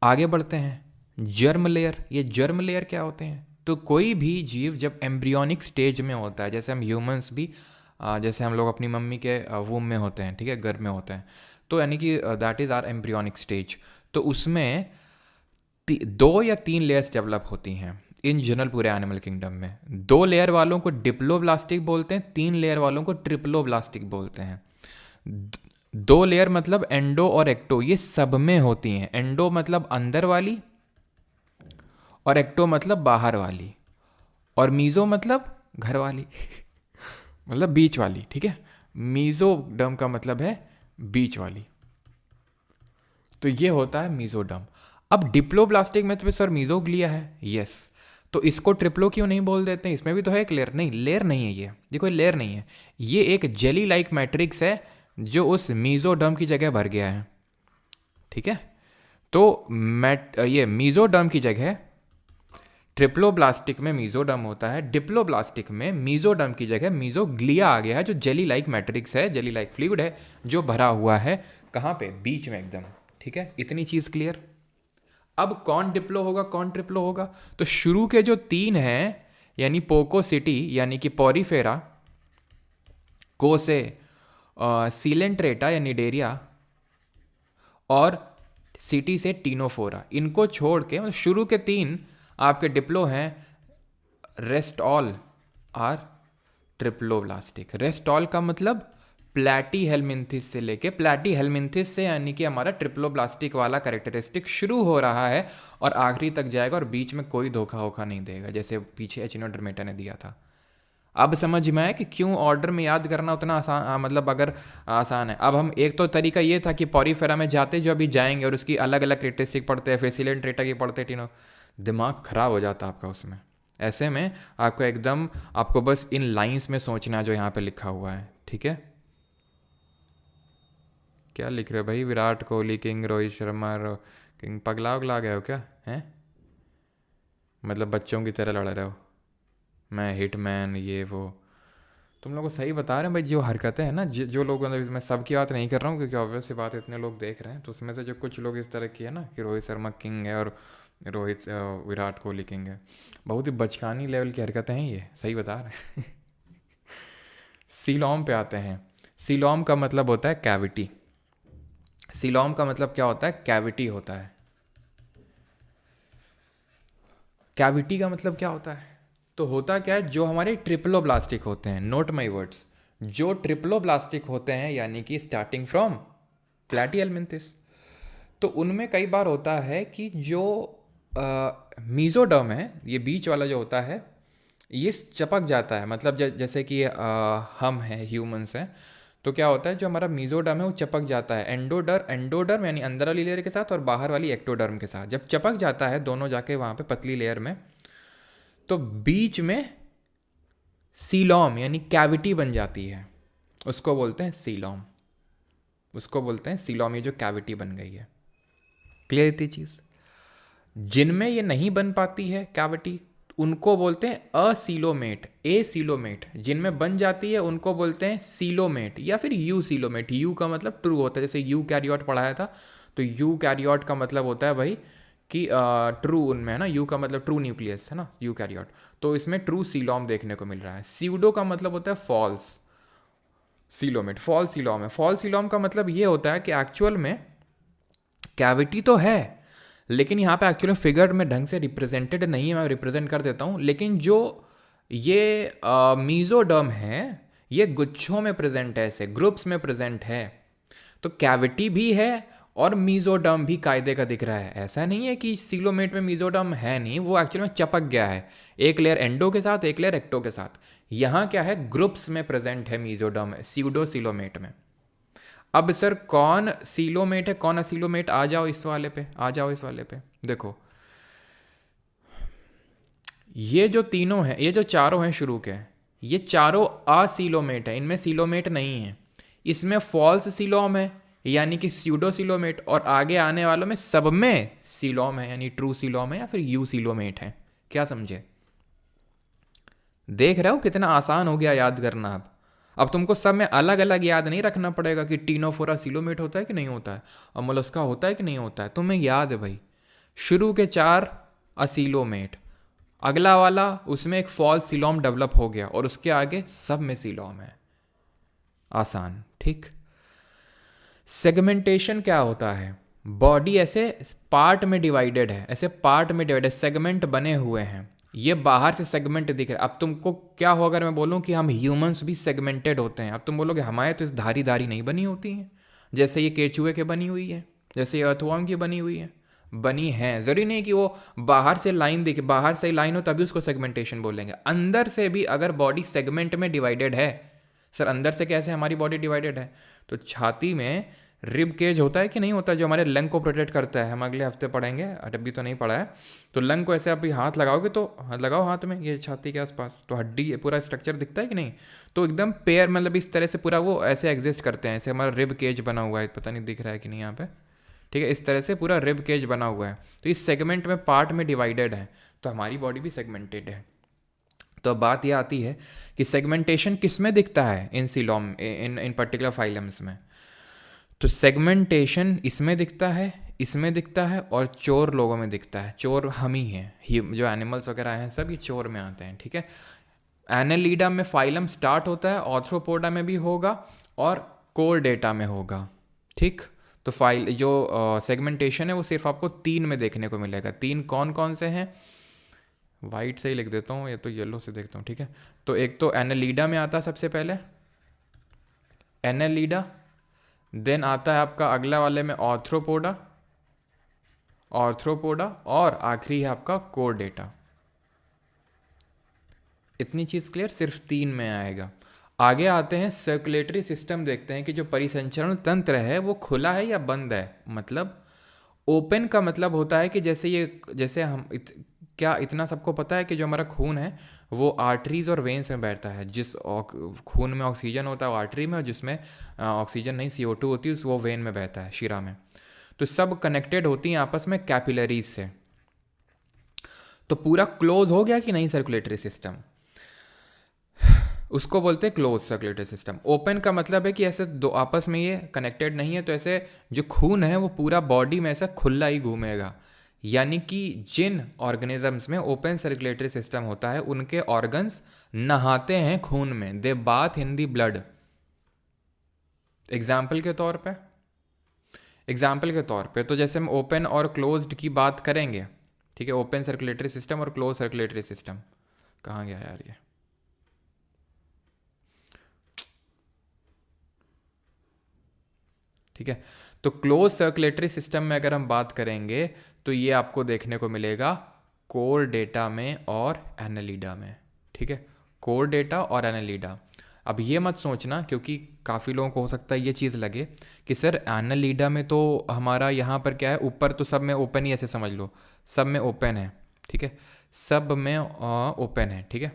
A: आगे बढ़ते हैं, जर्म लेयर। ये जर्म लेयर क्या होते हैं? तो कोई भी जीव जब एम्ब्रियोनिक स्टेज में होता है, जैसे हम ह्यूमंस भी, जैसे हम लोग अपनी मम्मी के वूम में होते हैं, ठीक है, गर्भ में होते हैं, तो यानी कि that is are embryonic stage. तो उसमें 2 या 3 लेयर्स डेवलप होती हैं इन जनरल पूरे एनिमल किंगडम में। 2 लेयर वालों को डिप्लोब्लास्टिक बोलते हैं, 3 लेयर वालों को ट्रिप्लोब्लास्टिक बोलते हैं। 2 लेयर मतलब एंडो और एक्टो, ये सब में होती हैं। एंडो मतलब अंदर वाली और एक्टो मतलब बाहर वाली, और मीजो मतलब घर वाली मतलब बीच वाली, ठीक है। मीजोडर्म का मतलब है बीच वाली, तो ये होता है मीजोडर्म। अब डिप्लोब्लास्टिक में तो सर मीजोग्लिया है, यस, तो इसको ट्रिप्लो क्यों नहीं बोल देते हैं? इसमें भी तो है एक लेयर। नहीं, लेयर नहीं है ये कोई लेयर नहीं है, ये एक जेली लाइक मैट्रिक्स है जो उस मीजोडर्म की जगह भर गया है, ठीक है। तो ये मीजोडर्म की जगह ट्रिप्लोब्लास्टिक में मीजोडर्म होता है, डिप्लोब्लास्टिक में मीजोडर्म की जगह मीजोग्लिया आ गया है, जो जेली लाइक मैट्रिक्स है, जेली लाइक फ्लूइड है, जो भरा हुआ है कहाँ पे? बीच में एकदम, ठीक है। इतनी चीज़ क्लियर। अब कौन डिप्लो होगा, कौन ट्रिप्लो होगा? तो शुरू के जो 3 हैं, यानी पोकोसिटी यानी कि पॉरीफेरा, को से सीलेंट्रेटा यानी डेरिया, और सिटी से टीनोफोरा, इनको छोड़ के मतलब शुरू के 3 आपके डिप्लो हैं। Rest all are triploblastic. Rest all का मतलब प्लेटी हेलमिंथिस से लेके, प्लेटी हेलमिंथिस से यानी कि हमारा ट्रिप्लोब्लास्टिक वाला कैरेक्टरिस्टिक शुरू हो रहा है और आखिरी तक जाएगा, और बीच में कोई धोखा वोखा नहीं देगा, जैसे पीछे एचिनोडर्मेटा ने दिया था। अब समझ में आया कि क्यों ऑर्डर में याद करना उतना आसान, मतलब अगर आसान है। अब हम, एक तो तरीका ये था कि पॉरीफेरा में जाते जो अभी जाएंगे और उसकी अलग अलग कैरेक्टरिस्टिक पढ़ते हैं, फिर सीलेंट्रेटा की पढ़ते, टीनो, दिमाग खराब हो जाता आपका उसमें। ऐसे में आपको एकदम, आपको बस इन लाइंस में सोचना जो यहाँ पे लिखा हुआ है, ठीक है। क्या लिख रहे हो भाई? विराट कोहली किंग, रोहित शर्मा किंग, पगला उगला गए हो क्या? हैं, मतलब बच्चों की तरह लड़ रहे हो, मैं हिटमैन ये वो। तुम लोग को सही बता रहे हैं भाई, जो हरकतें हैं ना, जो लोग, मतलब मैं सबकी बात नहीं कर रहा हूँ क्योंकि ऑब्वियस सी बात है इतने लोग देख रहे हैं, तो उसमें से जो कुछ लोग इस तरह की है ना कि रोहित शर्मा किंग है और विराट कोहली किंग है, बहुत ही बचकानी लेवल की हरकतें हैं ये, सही बता रहे हैं सीलॉम पे आते हैं। सीलॉम का मतलब होता है कैविटी। सीलॉम का मतलब क्या होता है? कैविटी होता है। कैविटी का मतलब क्या होता है? तो होता क्या है, जो हमारे ट्रिप्लोब्लास्टिक होते हैं, नोट माय वर्ड्स, जो ट्रिप्लोब्लास्टिक होते हैं यानी कि स्टार्टिंग फ्रॉम प्लैटिहेलमिंथिस, तो उनमें कई बार होता है कि जो मीजोडर्म है, ये बीच वाला जो होता है, ये चपक जाता है। मतलब जैसे कि हम हैं, ह्यूमंस हैं, तो क्या होता है, जो हमारा मीजोडर्म है वो चपक जाता है एंडोडर्म यानी अंदर वाली लेयर के साथ और बाहर वाली एक्टोडर्म के साथ। जब चपक जाता है दोनों जाके वहाँ पे पतली लेयर में, तो बीच में सीलॉम यानी कैविटी बन जाती है, उसको बोलते हैं सीलॉम, उसको बोलते हैं सीलॉम, ये जो कैविटी बन गई है, क्लियर थी चीज़। जिनमें ये नहीं बन पाती है कैविटी उनको बोलते हैं असीलोमेट, एसीलोमेट। जिनमें बन जाती है उनको बोलते हैं सीलोमेट या फिर यू सीलोमेट। यू का मतलब ट्रू होता है, जैसे यू कैरियोट पढ़ाया था, तो यू कैरियोट का मतलब होता है भाई कि ट्रू उनमें है ना, यू का मतलब ट्रू न्यूक्लियस है ना, यू कैरियोट। तो इसमें ट्रू सीलोम देखने को मिल रहा है। सीडो का मतलब होता है फॉल्स सीलोमेट, फॉल्स सीलोम है। फॉल्स सीलोम का मतलब ये होता है कि एक्चुअल में कैविटी तो है, लेकिन यहाँ पे एक्चुअली फिगर में ढंग से रिप्रेजेंटेड नहीं है, मैं रिप्रेजेंट कर देता हूँ। लेकिन जो ये मीजोडर्म है ये गुच्छों में प्रेजेंट है, ऐसे ग्रुप्स में प्रेजेंट है। तो कैविटी भी है और मीजोडर्म भी कायदे का दिख रहा है। ऐसा नहीं है कि सीलोमेट में मीजोडर्म है नहीं, वो एक्चुअल में चिपक गया है, एक लेयर एंडो के साथ एक लेयर एक्टो के साथ। यहाँ क्या है, ग्रुप्स में प्रेजेंट है मीजोडर्म सीडो सीलोमेट में। अब सर कौन सीलोमेट है कौन असीलोमेट, आ जाओ इस वाले पे, आ जाओ इस वाले पे। देखो ये जो तीनों हैं, ये जो चारों हैं शुरू के, ये चारों असीलोमेट है, इनमें सीलोमेट नहीं है। इसमें फॉल्स सीलोम है यानी कि स्यूडो सीलोमेट, और आगे आने वालों में सब में सीलोम है यानी ट्रू सीलोम है या फिर यू सीलोमेट है। क्या समझे? देख रहे हो कितना आसान हो गया याद करना। अब तुमको सब में अलग अलग याद नहीं रखना पड़ेगा कि टीनोफोरा सीलोमेट होता है कि नहीं होता है, और मोलस्का होता है कि नहीं होता है। तुम्हें याद है भाई, शुरू के चार असीलोमेट, अगला वाला उसमें एक फॉल्स सीलोम डेवलप हो गया और उसके आगे सब में सीलोम है। आसान, ठीक। सेगमेंटेशन क्या होता है, बॉडी ऐसे पार्ट में डिवाइडेड है, ऐसे पार्ट में डिवाइडेड सेगमेंट बने हुए हैं। ये बाहर से सेगमेंट दिख रहा है। अब तुमको क्या हो अगर मैं बोलूँ कि हम ह्यूमंस भी सेगमेंटेड होते हैं, अब तुम बोलोगे हमारे तो इस धारी धारी नहीं बनी होती हैं, जैसे ये केचुए के बनी हुई है, जैसे ये अर्थवर्म की बनी हुई है। बनी है, ज़रूरी नहीं कि वो बाहर से लाइन दिखे, बाहर से लाइन हो तभी उसको सेगमेंटेशन बोलेंगे। अंदर से भी अगर बॉडी सेगमेंट में डिवाइडेड है, सर अंदर से कैसे हमारी बॉडी डिवाइडेड है, तो छाती में रिब केज होता है कि नहीं होता है, जो हमारे लंग को प्रोटेक्ट करता है। हम अगले हफ्ते पढ़ेंगे, अभी तो नहीं पढ़ा है। तो लंग को ऐसे अभी हाथ लगाओगे तो हाथ लगाओ हाथ में, ये छाती के आसपास, तो हड्डी पूरा स्ट्रक्चर दिखता है कि नहीं। तो एकदम पेयर मतलब इस तरह से पूरा वो ऐसे एग्जिस्ट करते हैं, ऐसे हमारा रिब केज बना हुआ है, पता नहीं दिख रहा है कि नहीं यहाँ पे, ठीक है। इस तरह से पूरा रिब केज बना हुआ है। तो इस सेगमेंट में पार्ट में डिवाइडेड है, तो हमारी बॉडी भी सेगमेंटेड है। तो बात यह आती है कि सेगमेंटेशन किस में दिखता है इन सीलोम, इन पर्टिकुलर फाइलम्स में। तो सेगमेंटेशन इसमें दिखता है, इसमें दिखता है, और चोर लोगों में दिखता है। चोर हम ही हैं, जो एनिमल्स वगैरह हैं सब ये चोर में आते हैं, ठीक है। एनेलिडा में फाइलम स्टार्ट होता है, ऑर्थ्रोपोडा में भी होगा और कोरडेटा में होगा, ठीक। तो फाइल जो सेगमेंटेशन है वो सिर्फ आपको 3 में देखने को मिलेगा। 3 कौन कौन से हैं, वाइट से ही लिख देता हूँ, या तो येलो से देखता हूँ, ठीक है। तो एक तो एनेलिडा में आता है सबसे पहले, एनेलिडा। देन आता है आपका अगला वाले में ऑर्थ्रोपोडा, ऑर्थ्रोपोडा, और आखिरी है आपका कोरडेटा। इतनी चीज़ क्लियर, सिर्फ 3 में आएगा। आगे आते हैं सर्कुलेटरी सिस्टम, देखते हैं कि जो परिसंचरण तंत्र है वो खुला है या बंद है। मतलब ओपन का मतलब होता है कि जैसे हम क्या इतना सबको पता है कि जो हमारा खून है वो आर्टरीज और वेन्स में बैठता है। जिस खून में ऑक्सीजन होता है वो आर्टरी में, और जिसमें ऑक्सीजन नहीं CO2 होती है वो वेन में बहता है, शिरा में। तो सब कनेक्टेड होती हैं आपस में कैपिलरीज से। तो पूरा क्लोज हो गया कि नहीं सर्कुलेटरी सिस्टम, उसको बोलते हैं क्लोज सर्कुलेटरी सिस्टम। ओपन का मतलब है कि ऐसे दो आपस में ये कनेक्टेड नहीं है, तो ऐसे जो खून है वो पूरा बॉडी में ऐसा खुला ही घूमेगा। यानी कि जिन ऑर्गेनिजम्स में ओपन सर्कुलेटरी सिस्टम होता है उनके ऑर्गन्स नहाते हैं खून में, they bath in the blood. Example के तौर पे तो जैसे हम ओपन और क्लोज्ड की बात करेंगे, ठीक है, ओपन सर्कुलेटरी सिस्टम और क्लोज सर्कुलेटरी सिस्टम। कहाँ गया यार ये, ठीक है। तो क्लोज सर्कुलेटरी सिस्टम में अगर हम बात करेंगे तो ये आपको देखने को मिलेगा कोर डेटा में और एनालिडा में, ठीक है, कोर डेटा और एनालिडा। अब ये मत सोचना, क्योंकि काफ़ी लोगों को हो सकता है ये चीज़ लगे कि सर एनालिडा में तो हमारा यहाँ पर क्या है, ऊपर तो सब में ओपन ही, ऐसे समझ लो सब में ओपन है, ठीक है, सब में ओपन है, ठीक है,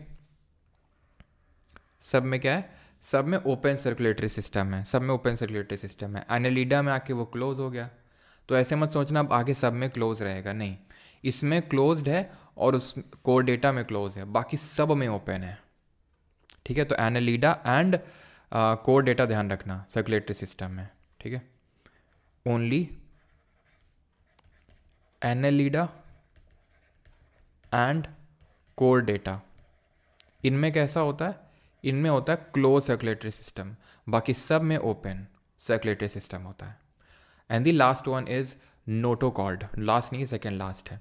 A: सब में क्या है, सब में ओपन सर्कुलेटरी सिस्टम है, सब में ओपन सर्कुलेटरी सिस्टम है। एनालिडा में आके वो क्लोज हो गया। तो ऐसे मत सोचना अब आगे सब में क्लोज रहेगा, नहीं, इसमें क्लोज्ड है और उस कोर डेटा में क्लोज है, बाकी सब में ओपन है, ठीक है। तो एनालिडा एंड कोर डेटा ध्यान रखना सर्कुलेटरी सिस्टम में, ठीक है। Only Annelida and core data, इनमें कैसा होता है, इनमें होता है क्लोज सर्कुलेटरी सिस्टम, बाकी सब में ओपन सर्कुलेटरी सिस्टम होता है। And the last one is notochord, last नहीं सेकेंड लास्ट है,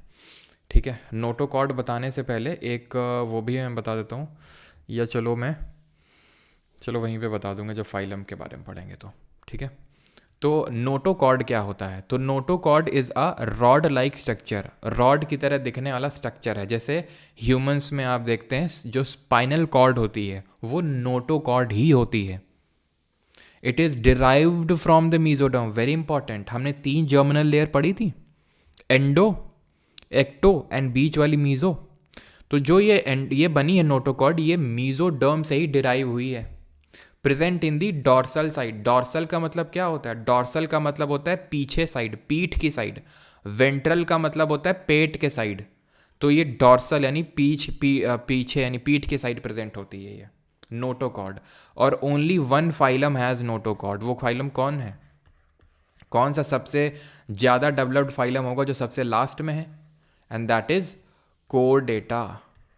A: ठीक है। नोटोकॉर्ड बताने से पहले एक वो भी मैं बता देता हूँ, या चलो वहीं पे बता दूंगा जब फाइलम के बारे में पढ़ेंगे तो, ठीक है। तो नोटोकॉर्ड क्या होता है, तो notochord is a rod like structure, rod की तरह दिखने वाला स्ट्रक्चर है। जैसे ह्यूमंस में आप देखते हैं जो स्पाइनल कॉर्ड होती है वो नोटोकॉर्ड ही होती है। It is derived from the mesoderm, very important, हमने 3 जर्मिनल लेयर पढ़ी थी, एंडो, एक्टो एंड बीच वाली मीजो। तो जो ये बनी है नोटोकॉर्ड, ये मीजोडर्म से ही डिराइव हुई है। Present in the dorsal side, dorsal का मतलब क्या होता है, डॉर्सल का मतलब होता है पीछे साइड, पीठ की साइड। वेंट्रल का मतलब होता है पेट के साइड। तो ये डॉर्सल यानी पीछे यानी पीठ के साइड प्रेजेंट होती है ये नोटोकॉर्ड। और only one phylum has notochord, वो फाइलम कौन है, कौन सा सबसे ज़्यादा डेवलप्ड फाइलम होगा जो सबसे लास्ट में है, and that is core data.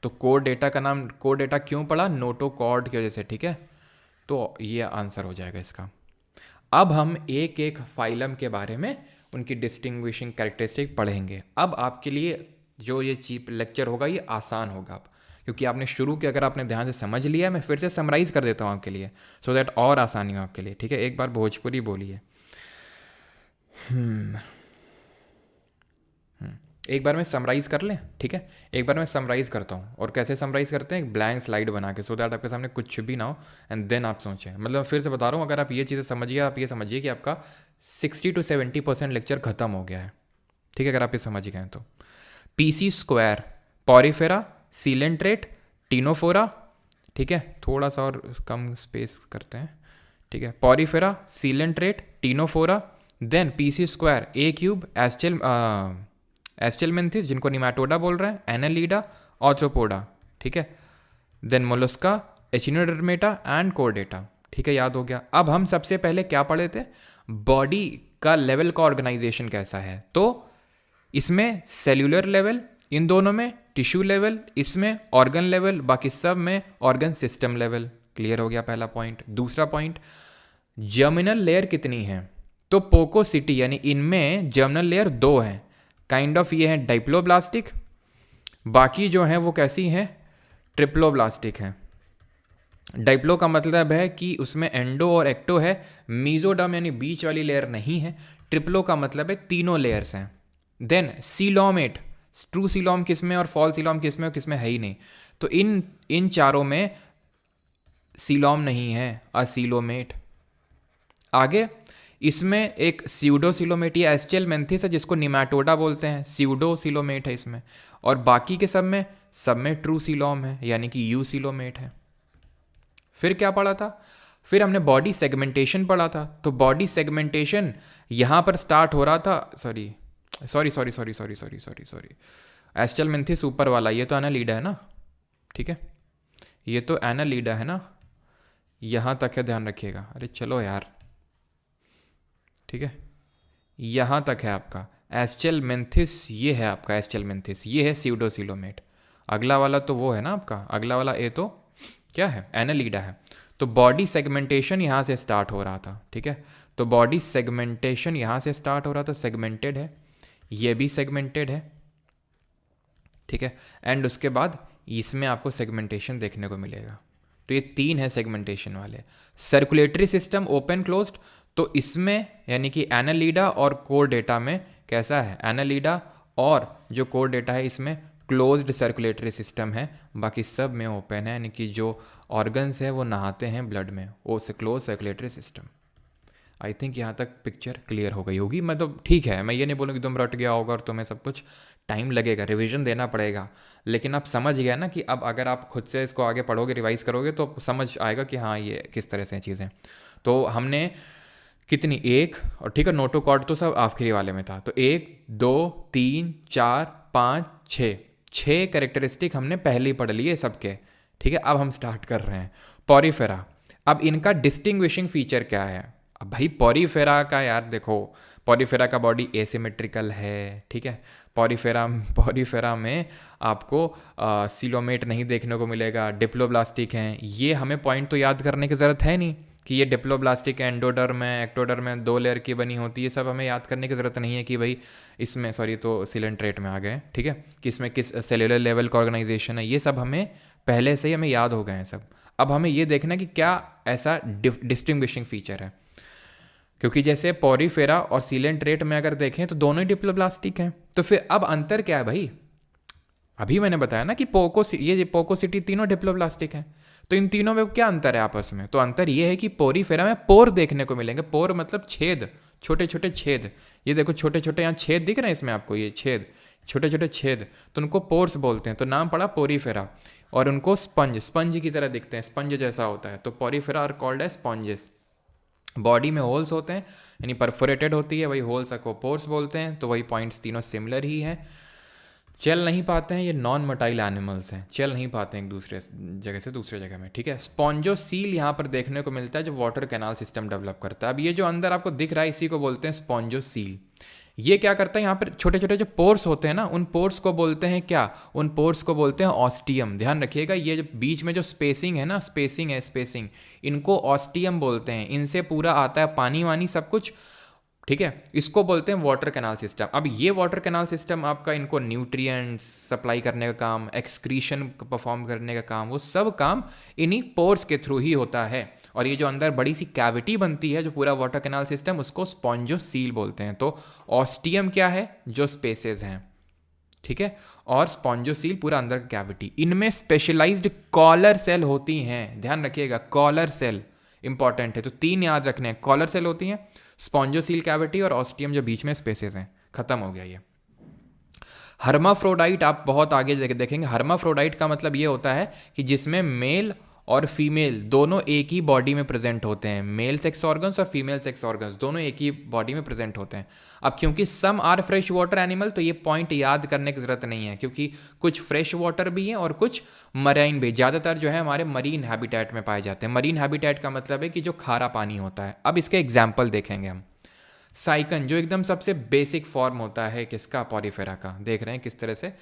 A: तो कोर डेटा का नाम कोर डेटा क्यों पड़ा, नोटोकॉर्ड की वजह से, ठीक है। तो ये आंसर हो जाएगा इसका। अब हम एक एक फाइलम के बारे में उनकी डिस्टिंग्विशिंग कैरेक्टरिस्टिक पढ़ेंगे। अब आपके लिए जो ये चीप लेक्चर होगा ये आसान होगा अब, क्योंकि आपने शुरू किया, अगर आपने ध्यान से समझ लिया, मैं फिर से समराइज़ कर देता हूँ आपके लिए, सो दैट और आसानी हो आपके लिए, ठीक है। एक बार भोजपुरी बोलिए। एक बार मैं समराइज़ कर लें, ठीक है। एक बार मैं समराइज़ करता हूँ, और कैसे समराइज़ करते हैं, एक ब्लैंक स्लाइड बना के, सो दैट आपके सामने कुछ भी ना हो एंड देन आप सोचें। मतलब फिर से बता रहा हूँ, अगर आप ये चीज़ें समझिए, आप ये समझिए कि आपका 60 to 70% लेक्चर खत्म हो गया है, ठीक है, अगर आप ये समझ गए तो। PC square, Porifera, Coelenterate, Ctenophora, ठीक है, थोड़ा सा और कम स्पेस करते हैं, ठीक है। Porifera, Coelenterate, Ctenophora, then PC square, a cube, Aschelminthes जिनको निमाटोडा बोल रहे हैं, एनालिडा, ऑर्थ्रोपोडा, ठीक है। Then Mollusca, Echinodermata and Chordata, ठीक है, याद हो गया। अब हम सबसे पहले क्या पढ़े थे, बॉडी का लेवल का ऑर्गेनाइजेशन कैसा है। तो इसमें सेल्यूलर लेवल, इन दोनों में टिश्यू लेवल, इसमें ऑर्गन लेवल, बाकी सब में ऑर्गन सिस्टम लेवल। क्लियर हो गया पहला पॉइंट। दूसरा पॉइंट, जर्मिनल लेयर कितनी है, तो पोकोसिटी यानी इनमें जर्मिनल लेयर 2 हैं, काइंड ऑफ ये है डाइप्लोब्लास्टिक, बाकी जो हैं वो कैसी हैं, ट्रिप्लोब्लास्टिक हैं। डाइप्लो का मतलब है कि उसमें एंडो और एक्टो है, मीजोडर्म यानी बीच वाली लेयर नहीं है। ट्रिप्लो का मतलब है तीनों लेयर्स हैं। देन सीलोमेट, ट्रू सीलोम किसमें और फॉल सीलोम किसमें, और किसमें है ही नहीं। तो इन चारों में सीलोम नहीं है, असीलोमेट। आगे इसमें एक स्यूडोसिलोमेट या एस्चेलमेंथिस है जिसको निमाटोडा बोलते हैं, स्यूडोसिलोमेट है इसमें। और बाकी के सब में ट्रू सीलोम है यानी कि यूसिलोमेट है। फिर क्या पढ़ा था, फिर हमने बॉडी सेगमेंटेशन पढ़ा था। तो बॉडी सेगमेंटेशन यहाँ पर स्टार्ट हो रहा था, सॉरी, एस्चेलमेंथिस ऊपर वाला, ये तो एनालिडा है ना, ठीक है, ये तो एनालिडा है ना, यहाँ तक है, ध्यान रखिएगा। अरे चलो यार, ठीक है, यहाँ तक है आपका एस्चेलमेंथिस, ये है आपका एस्चेलमेंथिस, ये है स्यूडोसिलोमेट। अगला वाला तो वो है ना आपका, अगला वाला ए तो क्या है, एनालिडा है। तो बॉडी सेगमेंटेशन यहाँ से स्टार्ट हो रहा था, ठीक है। तो बॉडी सेगमेंटेशन यहाँ से स्टार्ट हो रहा था, सेगमेंटेड है, ये भी सेगमेंटेड है, ठीक है। एंड उसके बाद इसमें आपको सेगमेंटेशन देखने को मिलेगा। तो ये 3 है सेगमेंटेशन वाले। सर्कुलेटरी सिस्टम ओपन क्लोज्ड, तो इसमें यानी कि एनालिडा और कोर डेटा में कैसा है, एनालिडा और जो कोर डेटा है इसमें क्लोज्ड सर्कुलेटरी सिस्टम है, बाकी सब में ओपन है, यानी कि जो ऑर्गन्स है वो नहाते हैं ब्लड में, वो close circulatory system. I think यहाँ तक पिक्चर क्लियर हो गई होगी। मतलब ठीक है, मैं ये नहीं बोलूँ कि तुम रट गया होगा और तुम्हें सब कुछ टाइम लगेगा, रिवीजन देना पड़ेगा, लेकिन आप समझ गया ना कि अब अगर आप खुद से इसको आगे पढ़ोगे, रिवाइज करोगे तो समझ आएगा कि हाँ ये किस तरह से चीज़ें। तो हमने कितनी, एक, और ठीक है नोटोकॉर्ड तो सब आखिरी वाले में था, तो 1 2 3 4 5 6, 6 कैरेक्टरिस्टिक हमने पहले ही पढ़ लिए सबके। ठीक है, अब हम स्टार्ट कर रहे हैं पॉरीफेरा। अब इनका डिस्टिंग्विशिंग फीचर क्या है? अब भाई पॉरीफेरा का यार देखो, पॉरीफेरा का बॉडी एसिमेट्रिकल है। ठीक है, पॉरीफेरा पॉरीफेरा में आपको सिलोमेट नहीं देखने को मिलेगा, डिप्लोब्लास्टिक हैं। ये हमें पॉइंट तो याद करने की ज़रूरत है नहीं कि ये डिप्लोब्लास्टिक एंडोडर्म है, एक्टोडर्म है, 2 लेयर की बनी होती है। सब हमें याद करने की ज़रूरत नहीं है कि भाई इसमें, सॉरी तो सिलेंट्रेट में आ गए, ठीक है, कि इसमें किस सेलुलर लेवल का ऑर्गेनाइजेशन है। ये सब हमें पहले से ही हमें याद हो गए हैं सब। अब हमें ये देखना कि क्या ऐसा डिस्टिंग्विशिंग फीचर है, क्योंकि जैसे पॉरीफेरा और सीलेंट्रेट में अगर देखें तो दोनों ही डिप्लोब्लास्टिक हैं। तो फिर अब अंतर क्या है भाई? अभी मैंने बताया ना कि ये पोकोसिटी तीनों डिप्लोब्लास्टिक हैं। तो इन तीनों में क्या अंतर है आपस में? तो अंतर ये है कि पोरीफेरा में पोर देखने को मिलेंगे। पोर मतलब छेद, छोटे छोटे छेद। ये देखो छोटे छोटे यहाँ छेद दिख रहे हैं इसमें आपको, ये छेद, छोटे छोटे छेद, तो उनको पोर्स बोलते हैं। तो नाम पड़ा पोरीफेरा। और उनको स्पंज की तरह दिखते हैं, स्पंज जैसा होता है। तो porifera are called as sponges. Body में होल्स होते हैं, यानी परफोरेटेड होती है, वही होल्स को पोर्स बोलते हैं। तो वही पॉइंट्स तीनों सिमिलर ही हैं। चल नहीं पाते हैं, ये नॉन मोटाइल एनिमल्स हैं, चल नहीं पाते हैं एक दूसरे जगह से दूसरे जगह में। ठीक है, स्पॉन्जो सील यहाँ पर देखने को मिलता है जो वाटर कैनाल सिस्टम डेवलप करता है। अब ये जो अंदर आपको दिख रहा है इसी को बोलते हैं स्पॉन्जो सील। ये क्या करता है, यहाँ पर छोटे छोटे जो पोर्स होते हैं ना, उन पोर्स को बोलते हैं क्या? उन पोर्स को बोलते हैं ऑस्टियम। ध्यान रखिएगा, ये जो बीच में जो स्पेसिंग है ना, स्पेसिंग, इनको ऑस्टियम बोलते हैं। इनसे पूरा आता है पानी वानी सब कुछ। ठीक है, इसको बोलते हैं वाटर कैनाल सिस्टम। अब ये वाटर कैनाल सिस्टम आपका इनको न्यूट्रिएंट्स सप्लाई करने का काम, एक्सक्रीशन परफॉर्म करने का काम, वो सब काम इन्हीं पोर्स के थ्रू ही होता है। और ये जो अंदर बड़ी सी कैविटी बनती है जो पूरा वाटर कैनाल सिस्टम, उसको स्पॉन्जो सील बोलते हैं। तो ऑस्टियम क्या है? जो स्पेसेस हैं, ठीक है, और स्पॉन्जो सील पूरा अंदर की कैविटी। इनमें स्पेशलाइज्ड कॉलर सेल होती हैं। ध्यान रखिएगा, कॉलर सेल इंपॉर्टेंट है। तो 3 याद रखने हैं, कॉलर सेल होती हैं, स्पॉन्जोसील कैविटी और ऑस्टियम जो बीच में स्पेसेस हैं। खत्म हो गया ये। हर्माफ्रोडाइट आप बहुत आगे देखेंगे। हर्माफ्रोडाइट का मतलब ये होता है कि जिसमें मेल और फीमेल दोनों एक ही बॉडी में प्रेजेंट होते हैं। मेल सेक्स ऑर्गन्स और फीमेल सेक्स ऑर्गन्स दोनों एक ही बॉडी में प्रेजेंट होते हैं। अब क्योंकि some are fresh water animal, तो ये पॉइंट याद करने की ज़रूरत नहीं है, क्योंकि कुछ फ्रेश वाटर भी हैं और कुछ मरीन भी। ज़्यादातर जो है हमारे मरीन हैबिटेट में पाए जाते हैं। मरीन हैबिटेट का मतलब है कि जो खारा पानी होता है। अब इसके एग्जाम्पल देखेंगे हम। साइकन, जो एकदम सबसे बेसिक फॉर्म होता है किसका? पॉरीफेरा का। देख रहे हैं किस तरह से,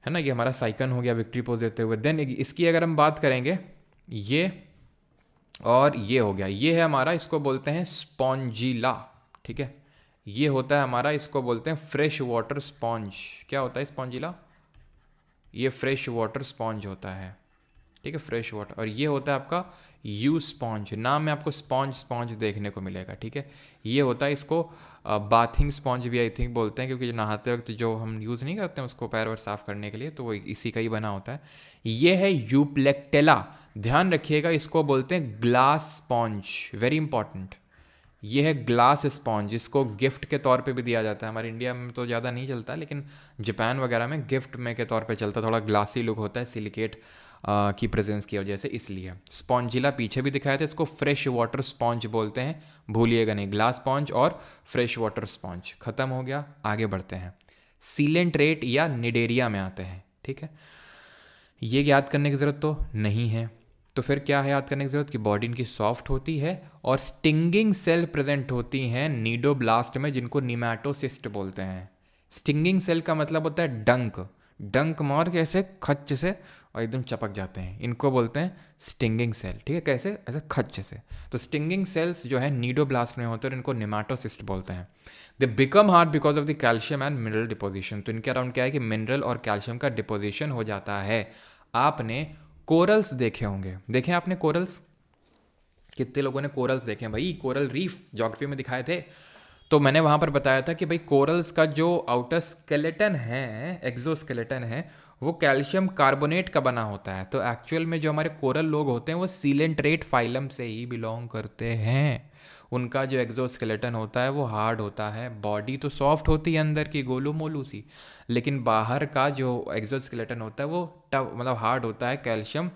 A: है ना, ये हमारा साइकन हो गया विक्ट्री पोज देते हुए। देन इसकी अगर हम बात करेंगे, ये और ये हो गया, ये है हमारा, इसको बोलते हैं स्पॉन्जिला। ठीक है, ये होता है हमारा, इसको बोलते हैं फ्रेश वाटर स्पॉन्ज। क्या होता है स्पॉन्जिला? ये फ्रेश वाटर स्पॉन्ज होता है। ठीक है, फ्रेश वाटर। और ये होता है आपका यू स्पॉन्ज। नाम में आपको स्पॉन्ज देखने को मिलेगा। ठीक है, ये होता है, इसको बाथिंग स्पॉन्ज भी आई थिंक बोलते हैं, क्योंकि जो नहाते वक्त जो हम यूज़ नहीं करते हैं उसको पैर वैर साफ़ करने के लिए, तो वो इसी का ही बना होता है। ये है यूप्लेक्टेला। ध्यान रखिएगा, इसको बोलते हैं ग्लास स्पॉन्ज। वेरी इंपॉर्टेंट, ये है ग्लास स्पॉन्ज। इसको गिफ्ट के तौर पे भी दिया जाता है। हमारे इंडिया में तो ज़्यादा नहीं चलता, लेकिन जापान वगैरह में गिफ्ट में के तौर पे चलता है। थोड़ा ग्लासी लुक होता है सिलिकेट की प्रेजेंस की वजह से, इसलिए। स्पॉन्जिला पीछे भी दिखाया था, इसको फ्रेश वाटर स्पॉन्ज बोलते हैं, भूलिएगा नहीं। ग्लास स्पॉन्ज और फ्रेश वाटर स्पॉन्ज। खत्म हो गया, आगे बढ़ते हैं। सीलेंट्रेट या निडेरिया में आते हैं। ठीक है, ये याद करने की ज़रूरत तो नहीं है। तो फिर क्या है याद करने की ज़रूरत? कि बॉडी इनकी सॉफ्ट होती है और स्टिंगिंग सेल प्रेजेंट होती हैं नीडोब्लास्ट में, जिनको निमैटोसिस्ट बोलते हैं। स्टिंगिंग सेल का मतलब होता है डंक मार के ऐसे खच्च से और एकदम चपक जाते हैं, इनको बोलते हैं स्टिंगिंग सेल। ठीक है, कैसे? ऐसे खच्च से। तो स्टिंगिंग सेल्स जो है नीडोब्लास्ट में होते हैं और इनको निमैटोसिस्ट बोलते हैं। They become hard because of the calcium and mineral deposition. तो इनके अराउंड क्या है कि मिनरल और कैल्शियम का डिपोजिशन हो जाता है। आपने कोरल्स देखे होंगे, देखे आपने कोरल्स? कितने लोगों ने कोरल्स देखे हैं भाई? कोरल रीफ ज्योग्राफी में दिखाए थे। तो मैंने वहाँ पर बताया था कि भाई कोरल्स का जो आउटर स्केलेटन है, एक्सोस्केलेटन है, वो कैल्शियम कार्बोनेट का बना होता है। तो एक्चुअल में जो हमारे कोरल लोग होते हैं वो सीलेंट्रेट फाइलम से ही बिलोंग करते हैं। उनका जो एक्सोस्केलेटन होता है वो हार्ड होता है। बॉडी तो सॉफ्ट होती है अंदर की, गोलू मोलू सी, लेकिन बाहर का जो एक्सोस्केलेटन होता है वो टफ, मतलब हार्ड होता है, कैल्शियम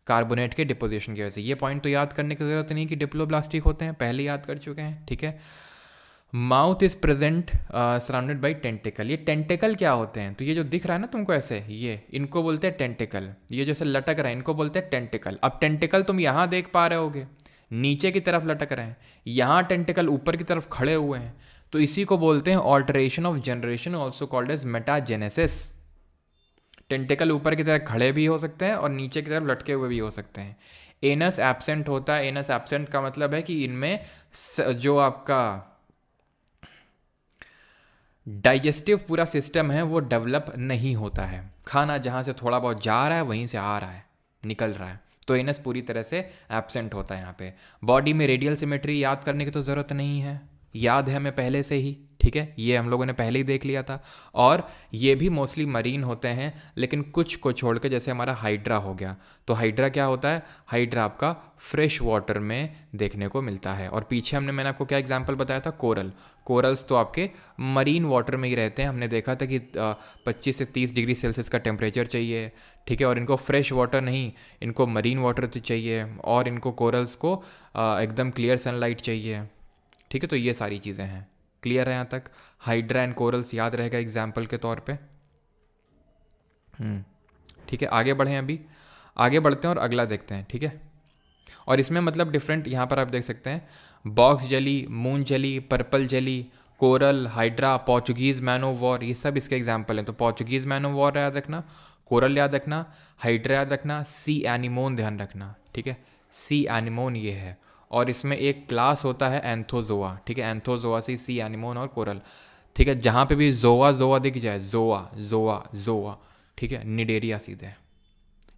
A: कार्बोनेट के डिपोजिशन की वजह से। ये पॉइंट तो याद करने की ज़रूरत नहीं कि डिप्लोब्लास्टिक होते हैं, पहले याद कर चुके हैं, ठीक है। Mouth is present surrounded by tentacle. ये टेंटिकल क्या होते हैं, तो ये जो दिख रहा है ना तुमको ऐसे, ये इनको बोलते हैं टेंटिकल। ये जैसे लटक रहा है इनको बोलते हैं टेंटिकल। अब टेंटिकल तुम यहाँ देख पा रहे होगे, नीचे की तरफ लटक रहे हैं, यहाँ टेंटिकल ऊपर की तरफ खड़े हुए हैं, तो इसी को बोलते हैं alteration of generation, also called as metagenesis. Tentacle ऊपर की तरफ खड़े भी हो सकते हैं और नीचे की तरफ लटके हुए भी हो सकते हैं। एनस एब्सेंट होता है। एनस एब्सेंट का मतलब है कि इनमें जो आपका डाइजेस्टिव पूरा सिस्टम है वो डेवलप नहीं होता है। खाना जहाँ से थोड़ा बहुत जा रहा है वहीं से आ रहा है, निकल रहा है, तो एनस पूरी तरह से एब्सेंट होता है यहाँ पे। बॉडी में रेडियल सिमेट्री याद करने की तो ज़रूरत नहीं है, याद है हमें पहले से ही, ठीक है, ये हम लोगों ने पहले ही देख लिया था। और ये भी मोस्टली मरीन होते हैं, लेकिन कुछ को छोड़ के, जैसे हमारा हाइड्रा हो गया, तो हाइड्रा क्या होता है, हाइड्रा आपका फ्रेश वाटर में देखने को मिलता है। और पीछे मैंने आपको क्या एग्जांपल बताया था, कोरल। कोरल्स तो आपके मरीन वाटर में ही रहते हैं। हमने देखा था कि 25 से 30 डिग्री सेल्सियस का टेम्परेचर चाहिए, ठीक है, और इनको फ्रेश वाटर नहीं, इनको मरीन वाटर तो चाहिए, और इनको कोरल्स को एकदम क्लियर सनलाइट चाहिए, ठीक है। तो ये सारी चीज़ें हैं, क्लियर है यहाँ तक। हाइड्रा एंड कोरल्स याद रहेगा एग्जाम्पल के तौर पे, ठीक है। आगे बढ़ें, अभी आगे बढ़ते हैं और अगला देखते हैं, ठीक है। और इसमें मतलब डिफरेंट, यहाँ पर आप देख सकते हैं, box jelly, moon jelly, purple jelly, coral, hydra, Portuguese man of war, ये सब इसके एग्जाम्पल हैं। तो पोर्चुगीज़ मैन ऑफ वॉर याद रखना, कोरल याद रखना, हाइड्रा याद रखना, सी एनिमोन ध्यान रखना, ठीक है। सी एनिमोन ये है, और इसमें एक क्लास होता है एंथोजोआ, ठीक है। एंथोजोआ से सी एनिमोन और कोरल, ठीक है। जहाँ पे भी जोआ जोआ दिख जाए, जोआ जोआ जोआ, ठीक है, निडेरिया सीधे।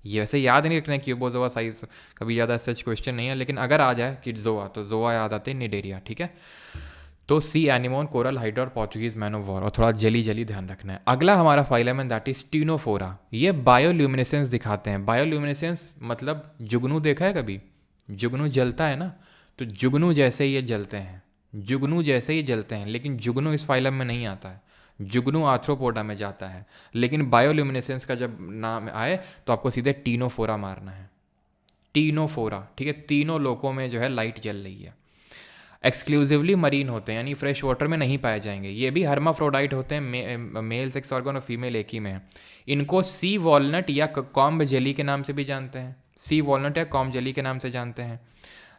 A: ये वैसे याद नहीं रखना क्यूबोजोआ साइज, कभी ज़्यादा सच क्वेश्चन नहीं है, लेकिन अगर आ जाए कि जोआ, तो जोआ याद आते हैं, निडेरिया, ठीक है। तो सी एनिमोन, कोरल, हाइड्रा और पोर्चुगीज मैन ऑफ वॉर, और थोड़ा जली जली ध्यान रखना है। अगला हमारा फाइलम है दैट इज टीनोफोरा। ये बायोल्यूमिनेसेंस दिखाते हैं। बायोल्यूमिनेसेंस मतलब जुगनू देखा है कभी, जुगनू जलता है ना, तो जुगनू जैसे ये जलते हैं, जुगनू जैसे ही जलते हैं, लेकिन जुगनू इस फाइलम में नहीं आता है, जुगनू आर्थ्रोपोडा में जाता है। लेकिन बायोल्यूमिनेसेंस का जब नाम आए तो आपको सीधे टीनोफोरा मारना है, टीनोफोरा, ठीक है। तीनों लोकों में जो है लाइट जल रही है। एक्सक्लूसिवली मरीन होते हैं, यानी फ्रेश वाटर में नहीं पाए जाएंगे। ये भी हर्माफ्रोडाइट होते हैं, मेल सेक्स ऑर्गन और फीमेल एक ही में है। इनको सी वॉलनट या कॉम्ब जेली के नाम से भी जानते हैं, सी वॉलनट या कॉम्ब जेली के नाम से जानते हैं।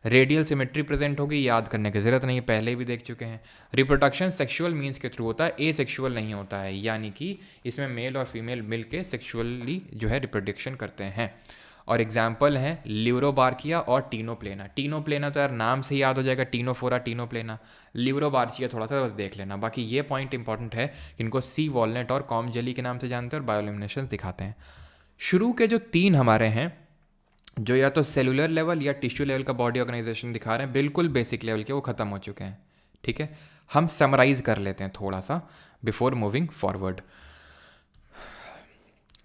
A: रेडियल सिमेट्री प्रेजेंट होगी, याद करने की ज़रूरत नहीं है, पहले भी देख चुके हैं। रिप्रोडक्शन सेक्सुअल मीन्स के थ्रू होता है, ए सेक्सुअल नहीं होता है, यानी कि इसमें मेल और फीमेल मिल के सेक्शुअली जो है रिप्रोडक्शन करते हैं। और एग्जाम्पल हैं ल्यूरोबार्किया और टीनोप्लेना। टीनोप्लेना तो यार नाम से ही याद हो जाएगा, टीनोफोरा, टीनोप्लेना। ल्यूरोबार्किया थोड़ा सा बस देख लेना, बाकी ये पॉइंट इंपॉर्टेंट है, इनको सी वॉलनट और कॉम जेली के नाम से जानते हैं और बायोल्यूमिनेशन दिखाते हैं। शुरू के जो 3 हमारे हैं, जो या तो सेलुलर लेवल या टिश्यू लेवल का बॉडी ऑर्गेनाइजेशन दिखा रहे हैं, बिल्कुल बेसिक लेवल के, वो ख़त्म हो चुके हैं, ठीक है। हम समराइज कर लेते हैं थोड़ा सा बिफोर मूविंग फॉरवर्ड।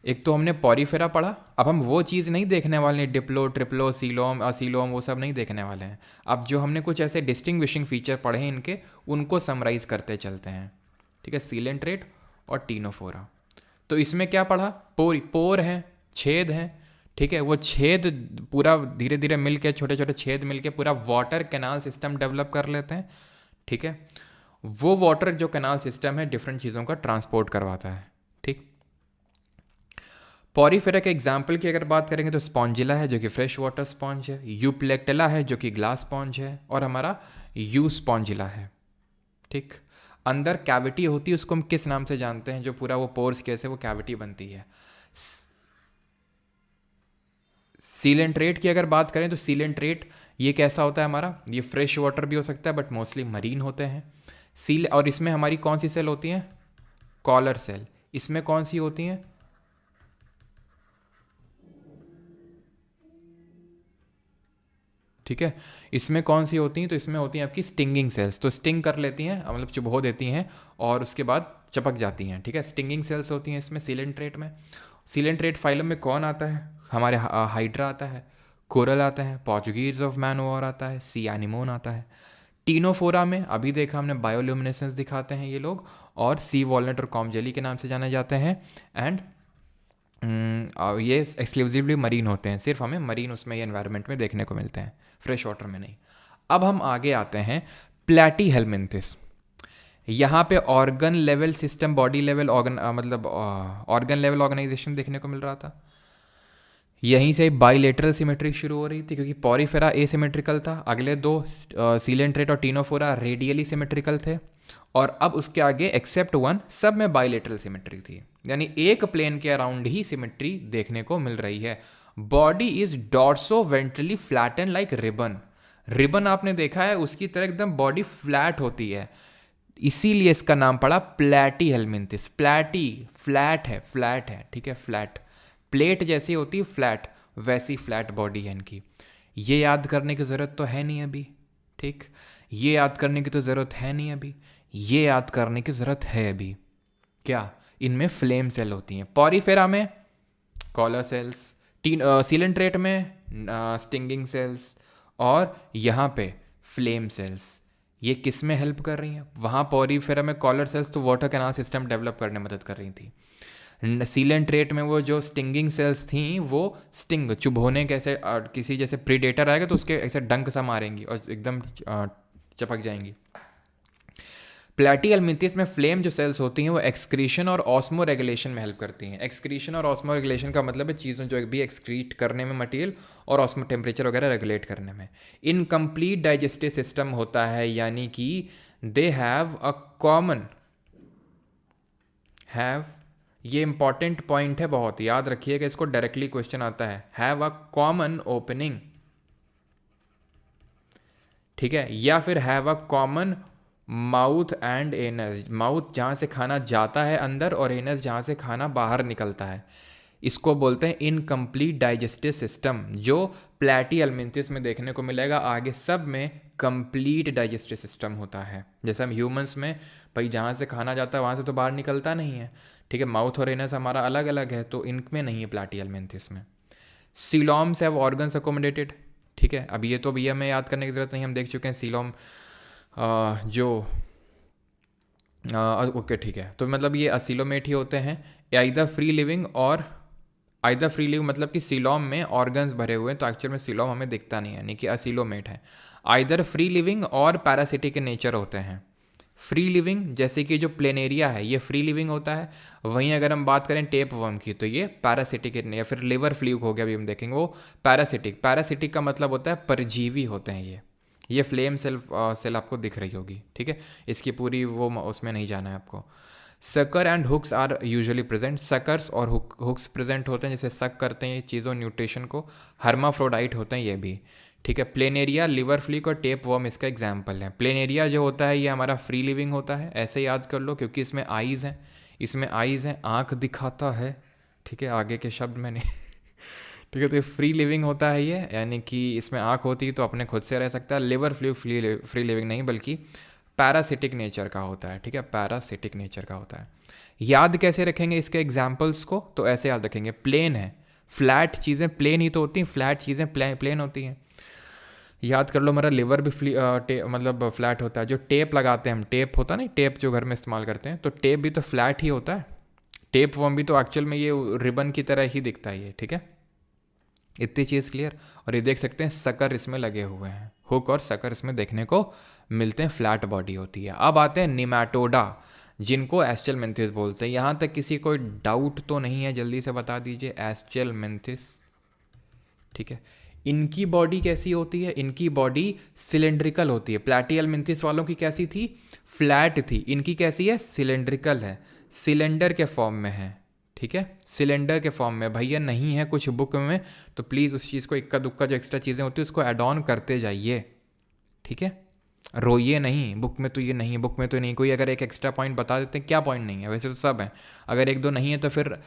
A: एक तो हमने पॉरीफेरा पढ़ा, अब हम वो चीज़ नहीं देखने वाले, डिप्लो, ट्रिप्लो, सीलोम, असीलोम, वो सब नहीं देखने वाले हैं। अब जो हमने कुछ ऐसे डिस्टिंग्विशिंग फीचर पढ़े हैं इनके, उनको समराइज करते चलते हैं, ठीक है। सीलेंट्रेट और टीनोफोरा। तो इसमें क्या पढ़ा, पोर हैं, छेद हैं, ठीक है। वो छेद पूरा धीरे धीरे मिल के, छोटे छोटे छेद मिल के पूरा वाटर कैनाल सिस्टम डेवलप कर लेते हैं, ठीक है। वो वाटर जो कैनाल सिस्टम है डिफरेंट चीज़ों का ट्रांसपोर्ट करवाता है, ठीक। पॉरीफेरा के एग्जाम्पल की अगर बात करेंगे तो स्पॉन्जिला है जो कि फ्रेश वाटर स्पॉन्ज है, यूप्लेक्टेला है जो कि ग्लास स्पॉन्ज है, और हमारा यू स्पॉन्जिला है, ठीक। अंदर कैविटी होती है, उसको हम किस नाम से जानते हैं, जो पूरा वो पोर्स कैसे वो कैविटी बनती है। सीलेंट्रेट की अगर बात करें तो सीलेंट्रेट ये कैसा होता है हमारा, ये फ्रेश वाटर भी हो सकता है बट मोस्टली मरीन होते हैं। और इसमें हमारी कौन सी सेल होती हैं, कॉलर सेल। इसमें कौन सी होती हैं, ठीक है। इसमें कौन सी होती हैं, तो इसमें होती हैं आपकी स्टिंगिंग सेल्स। तो स्टिंग कर लेती हैं, मतलब चुभो देती हैं और उसके बाद चपक जाती हैं, ठीक है। स्टिंगिंग सेल्स होती हैं इसमें सीलेंट्रेट में। सीलेंट्रेट फाइलम में कौन आता है, हमारे हाइड्रा आता है, कोरल आता है, पोर्चुगीज ऑफ मैन ओवर आता है, सी एनिमोन आता है। टीनोफोरा में अभी देखा हमने बायोल्यूमिनेसेंस दिखाते हैं ये लोग, और सी वॉलनट और कॉम जेली के नाम से जाने जाते हैं। एंड ये एक्सक्लूसिवली मरीन होते हैं, सिर्फ हमें मरीन उसमें ये एनवायरनमेंट में देखने को मिलते हैं, फ्रेश वाटर में नहीं। अब हम आगे आते हैं प्लेटी हेलमिंथिस। यहाँ पे organ level system, body level organ मतलब ऑर्गन लेवल ऑर्गेनाइजेशन देखने को मिल रहा था। यहीं से बाइलेटरल सिमेट्री शुरू हो रही थी, क्योंकि पॉरीफेरा एसिमेट्रिकल था, अगले दो सीलेंट्रेट और टीनोफोरा रेडियली सिमेट्रिकल थे, और अब उसके आगे एक्सेप्ट वन सब में बाइलेटरल सिमेट्री थी, यानी एक प्लेन के अराउंड ही सिमेट्री देखने को मिल रही है। Body is dorso ventrally flatten like ribbon. Ribbon आपने देखा है, उसकी तरह एकदम बॉडी फ्लैट होती है, इसीलिए इसका नाम पड़ा प्लेटी हेलमिंथिस। प्लेटी फ्लैट है, ठीक है, फ्लैट प्लेट जैसी होती है, फ्लैट, वैसी फ्लैट बॉडी है इनकी। ये याद करने की ज़रूरत तो है नहीं अभी, ठीक, ये याद करने की तो ज़रूरत है नहीं अभी, ये याद करने की ज़रूरत है अभी। क्या? इनमें फ्लेम सेल होती हैं, पॉरीफेरा में कॉलर सेल्स, सीलेंट्रेट में स्टिंगिंग सेल्स, और यहाँ पे फ्लेम सेल्स। ये किस में हेल्प कर रही हैं? वहाँ पॉरीफेरा में कॉलर सेल्स तो वाटर कैनाल सिस्टम डेवलप करने में मदद कर रही थी। सीलेंट्रेट में वो जो स्टिंगिंग सेल्स थी, वो स्टिंग चुभोने कैसे, किसी जैसे प्रीडेटर आएगा तो उसके ऐसे डंक सा मारेंगी और एकदम चपक जाएंगी। प्लेटी हेलमिंथिस में फ्लेम जो सेल्स होती हैं वो एक्सक्रीशन और ऑस्मो रेगुलेशन में हेल्प करती हैं। एक्सक्रीशन और ऑस्मो रेगुलेशन का मतलब है चीज़ों जो भी एक्सक्रीट करने में मटेरियल, और ऑस्मो टेम्परेचर वगैरह रेगुलेट करने में। इनकम्प्लीट डाइजेस्टिव सिस्टम होता है, यानी कि they have a common have, ये इंपॉर्टेंट पॉइंट है, बहुत याद रखिएगा इसको, डायरेक्टली क्वेश्चन आता है। हैव अ कॉमन ओपनिंग, ठीक है, या फिर have a common mouth and anus. Mouth जहाँ से खाना जाता है अंदर, और एनस जहाँ से खाना बाहर निकलता है। इसको बोलते हैं इनकम्प्लीट डाइजेस्टिव सिस्टम, जो प्लेटी हेलमिंथिस में देखने को मिलेगा। आगे सब में कंप्लीट डाइजेस्टिव सिस्टम होता है। जैसे हम ह्यूमंस में, भाई जहाँ से खाना जाता है वहाँ से तो बाहर निकलता नहीं है, ठीक है, माउथ और एनस हमारा अलग अलग है, तो इनमें नहीं है प्लेटी हेलमिंथिस में। सीलोम्स हैव ऑर्गन्स अकोमोडेटेड, ठीक है, अब ये तो भैया हमें याद करने की ज़रूरत नहीं, हम देख चुके हैं सीलोम जो ओके, ठीक है, तो मतलब ये असीलोमेट ही होते हैं, आइदर फ्री लिविंग और आइदर फ्री लिविंग, मतलब कि सीलोम में ऑर्गन्स भरे हुए हैं, तो एक्चुअल में सीलोम हमें दिखता नहीं है, यानी कि असीलोमेट है। आइदर फ्री लिविंग और पैरासिटिक के नेचर होते हैं। फ्री लिविंग जैसे कि जो प्लेनेरिया है ये फ्री लिविंग होता है, वहीं अगर हम बात करें टेप वर्म की तो ये पैरासिटिक, या फिर लिवर फ्लूक हो गया, अभी हम देखेंगे वो पैरासिटिक। पैरासिटिक का मतलब होता है परजीवी होते हैं ये फ्लेम सेल आपको दिख रही होगी, ठीक है, इसकी पूरी वो उसमें नहीं जाना है आपको। Sucker and hooks are usually present, suckers और हुक्स प्रेजेंट होते हैं, जैसे सक करते हैं ये चीज़ों न्यूट्रिशन को। हर्माफ्रोडाइट होते हैं ये भी, ठीक है। प्लेनेरिया, लिवर फ्लीक और टेप वर्म इसका एग्जाम्पल है। प्लेनेरिया जो होता है ये हमारा फ्री लिविंग होता है, ऐसे याद कर लो, क्योंकि इसमें आइज़ हैं, आँख दिखाता है, ठीक है, आगे के शब्द मैंने ठीक है, तो ये फ्री लिविंग होता है ये, यानी कि इसमें आँख होती है तो अपने खुद से रह सकता है। लिवर फ्लू फ्री लिविंग नहीं, बल्कि पैरासिटिक नेचर का होता है, ठीक है, पैरासिटिक नेचर का होता है। याद कैसे रखेंगे इसके एग्जाम्पल्स को? तो ऐसे याद रखेंगे, प्लेन है, फ्लैट चीज़ें प्लेन ही तो होती हैं, फ्लैट चीज़ें प्लेन होती हैं। याद कर लो, हमारा लिवर भी मतलब फ्लैट होता है। जो टेप लगाते हैं हम, टेप होता है ना, टेप जो घर में इस्तेमाल करते हैं, तो टेप भी तो फ्लैट ही होता है। टेप वर्म भी तो एक्चुअल में ये रिबन की तरह ही दिखता है ये, ठीक है, इतनी चीज़ क्लियर। और ये देख सकते हैं सकर इसमें लगे हुए हैं, हुक और सकर इसमें देखने को मिलते हैं, फ्लैट बॉडी होती है। अब आते हैं निमैटोडा, जिनको एस्चेलमेंथिस बोलते हैं। यहाँ तक किसी कोई डाउट तो नहीं है? जल्दी से बता दीजिए, एस्चेलमेंथिस, ठीक है। इनकी बॉडी कैसी होती है? इनकी बॉडी सिलेंड्रिकल होती है। प्लैटिहेलमिंथिस वालों की कैसी थी? फ्लैट थी। इनकी कैसी है? सिलेंड्रिकल है, सिलेंडर के फॉर्म में है, ठीक है, सिलेंडर के फॉर्म में। भैया नहीं है कुछ बुक में तो प्लीज़ उस चीज़ को, इक्का दुक्का जो एक्स्ट्रा चीज़ें होती है उसको ऐड ऑन करते जाइए, ठीक है, रोइए नहीं। बुक में तो ये नहीं है, बुक में तो नहीं। कोई अगर एक एक्स्ट्रा पॉइंट बता देते हैं, क्या पॉइंट नहीं है? वैसे तो सब है, अगर एक दो नहीं है तो फिर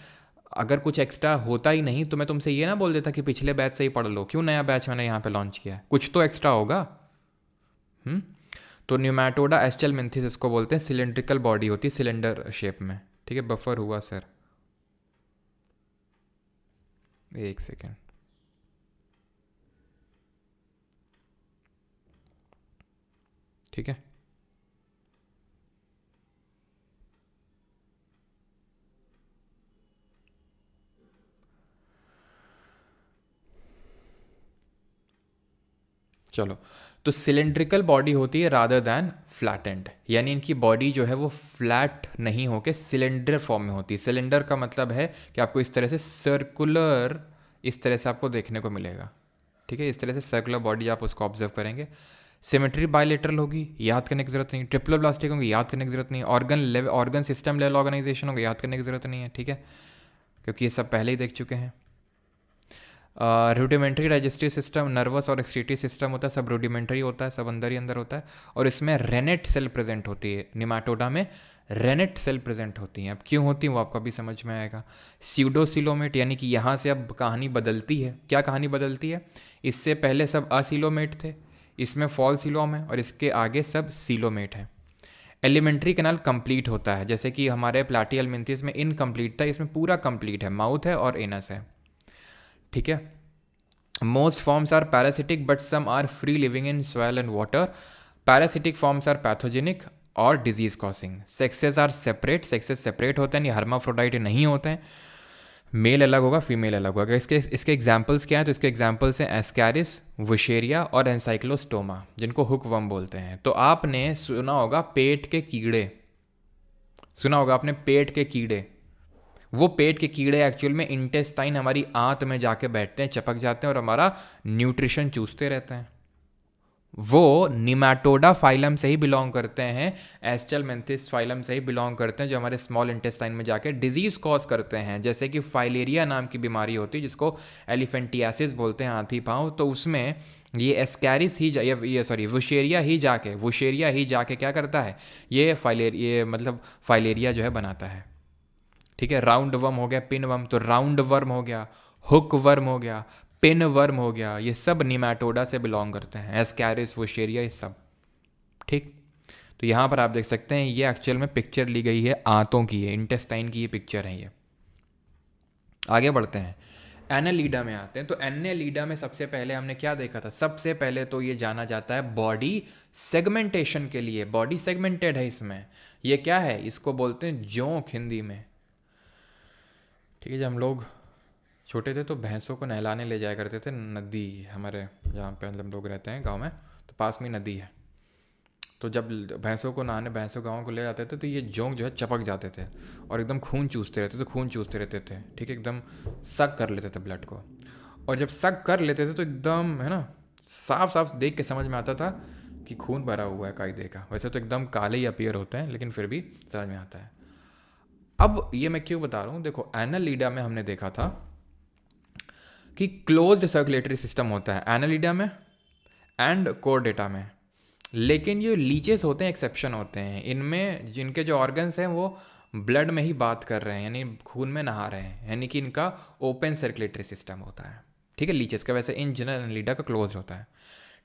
A: अगर कुछ एक्स्ट्रा होता ही नहीं तो मैं तुमसे ये ना बोल देता कि पिछले बैच से ही पढ़ लो, क्यों नया बैच मैंने यहाँ पे लॉन्च किया है, कुछ तो एक्स्ट्रा होगा। तो न्यूमैटोडा एस्चेलमेंथिस इसको बोलते हैं, सिलेंड्रिकल बॉडी होती है, सिलेंडर शेप में, ठीक है। बफर हुआ सर, एक सेकेंड, ठीक है। चलो, तो सिलेंड्रिकल बॉडी होती है रादर दैन फ्लैटेंड, यानी इनकी बॉडी जो है वो फ्लैट नहीं होके सिलेंडर फॉर्म में होती है। सिलेंडर का मतलब है कि आपको इस तरह से सर्कुलर, इस तरह से आपको देखने को मिलेगा, ठीक है, इस तरह से सर्कुलर बॉडी आप उसको ऑब्जर्व करेंगे। सिमेट्री बायलेटरल होगी, याद करने की जरूरत नहीं। ट्रिप्लोब्लास्टिक होंगी, याद करने की जरूरत नहीं। ऑर्गन सिस्टम लेवल ऑर्गेनाइजेशन होगा, याद करने की जरूरत नहीं है, ठीक है, क्योंकि ये सब पहले ही देख चुके हैं। रूडिमेंट्री डाइजेस्टिव सिस्टम, नर्वस और एक्सक्रीटरी सिस्टम होता है, सब रूडिमेंट्री होता है, सब अंदर ही अंदर होता है। और इसमें रेनेट सेल प्रेजेंट होती है, निमाटोडा में रेनेट सेल प्रेजेंट होती हैं। अब क्यों होती हैं वो आपको अभी समझ में आएगा। सीडोसिलोमेट, यानी कि यहाँ से अब कहानी बदलती है। क्या कहानी बदलती है? इससे पहले सब असिलोमेट थे, इसमें फॉल सिलोम है, और इसके आगे सब सिलोमेट है। एलिमेंट्री कैनाल कंप्लीट होता है, जैसे कि हमारे प्लाटिहेल्मिन्थेस में इनकम्प्लीट था, इसमें पूरा कंप्लीट है, माउथ है और एनस है, ठीक है। Most forms are parasitic but some are free living in soil and water. Parasitic forms are pathogenic और disease causing. Sexes are separate, sexes separate होते हैं, ये हर्माफ्रोडाइट नहीं होते हैं, मेल अलग होगा फीमेल अलग होगा। इसके एग्जाम्पल्स क्या हैं? तो इसके एग्जाम्पल्स हैं एस्कैरिस, वुशेरिया और एनसाइक्लोस्टोमा, जिनको हुकवर्म बोलते हैं। तो आपने सुना होगा पेट के कीड़े, सुना होगा आपने पेट के कीड़े। वो पेट के कीड़े एक्चुअल में इंटेस्टाइन, हमारी आंत में जाके बैठते हैं, चिपक जाते हैं और हमारा न्यूट्रिशन चूसते रहते हैं। वो निमाटोडा फाइलम से ही बिलोंग करते हैं, एस्चेलमेंथिस फाइलम से ही बिलोंग करते हैं, जो हमारे स्मॉल इंटेस्टाइन में जाके डिजीज कॉज करते हैं। जैसे कि फाइलेरिया नाम की बीमारी होती है, जिसको एलिफेंटियासिस बोलते हैं, हाथी पाँव। तो उसमें ये एस्कैरिस ही वुशेरिया ही जाके क्या करता है, ये मतलब फाइलेरिया जो है बनाता है, ठीक है। राउंड वर्म हो गया, पिन वर्म, तो राउंड वर्म हो गया, हुक वर्म हो गया, पिन वर्म हो गया, ये सब निमाटोडा से बिलोंग करते हैं, एस्कैरिस, वुशेरिया, ये सब, ठीक। तो यहाँ पर आप देख सकते हैं, ये एक्चुअल में पिक्चर ली गई है आंतों की है, इंटेस्टाइन की ये पिक्चर है ये। आगे बढ़ते हैं, एनालीडा में आते हैं। तो एनालीडा में सबसे पहले हमने क्या देखा था? सबसे पहले तो ये जाना जाता है बॉडी सेगमेंटेशन के लिए, बॉडी सेगमेंटेड है इसमें। ये क्या है? इसको बोलते हैं जोंक हिंदी में, ठीक है। जब हम लोग छोटे थे तो भैंसों को नहलाने ले जाया करते थे नदी, हमारे जहाँ पे मतलब लोग रहते हैं गांव में, तो पास में नदी है। तो जब भैंसों को नहाने भैंसों गाँव को ले जाते थे तो ये जोंक जो है चपक जाते थे और एकदम खून चूसते रहते थे, ठीक है, एकदम सक कर लेते थे ब्लड को। और जब सक कर लेते थे तो एकदम, है ना, साफ साफ देख के समझ में आता था कि खून भरा हुआ है कायदे का। वैसे तो एकदम काले ही अपीयर होते हैं, लेकिन फिर भी समझ में आता है। अब ये मैं क्यों बता रहा हूँ, देखो एनालीडा में हमने देखा था कि क्लोज्ड सर्कुलेटरी सिस्टम होता है एनालीडा में एंड कोरडेटा में, लेकिन ये लीचेस होते हैं एक्सेप्शन होते हैं। इनमें जिनके जो ऑर्गन्स हैं वो ब्लड में ही बात कर रहे हैं, यानी खून में नहा रहे हैं, यानी कि इनका ओपन सर्कुलेटरी सिस्टम होता है, ठीक है, लीचेस का। वैसे इन जनरल एनालीडा का क्लोज होता है।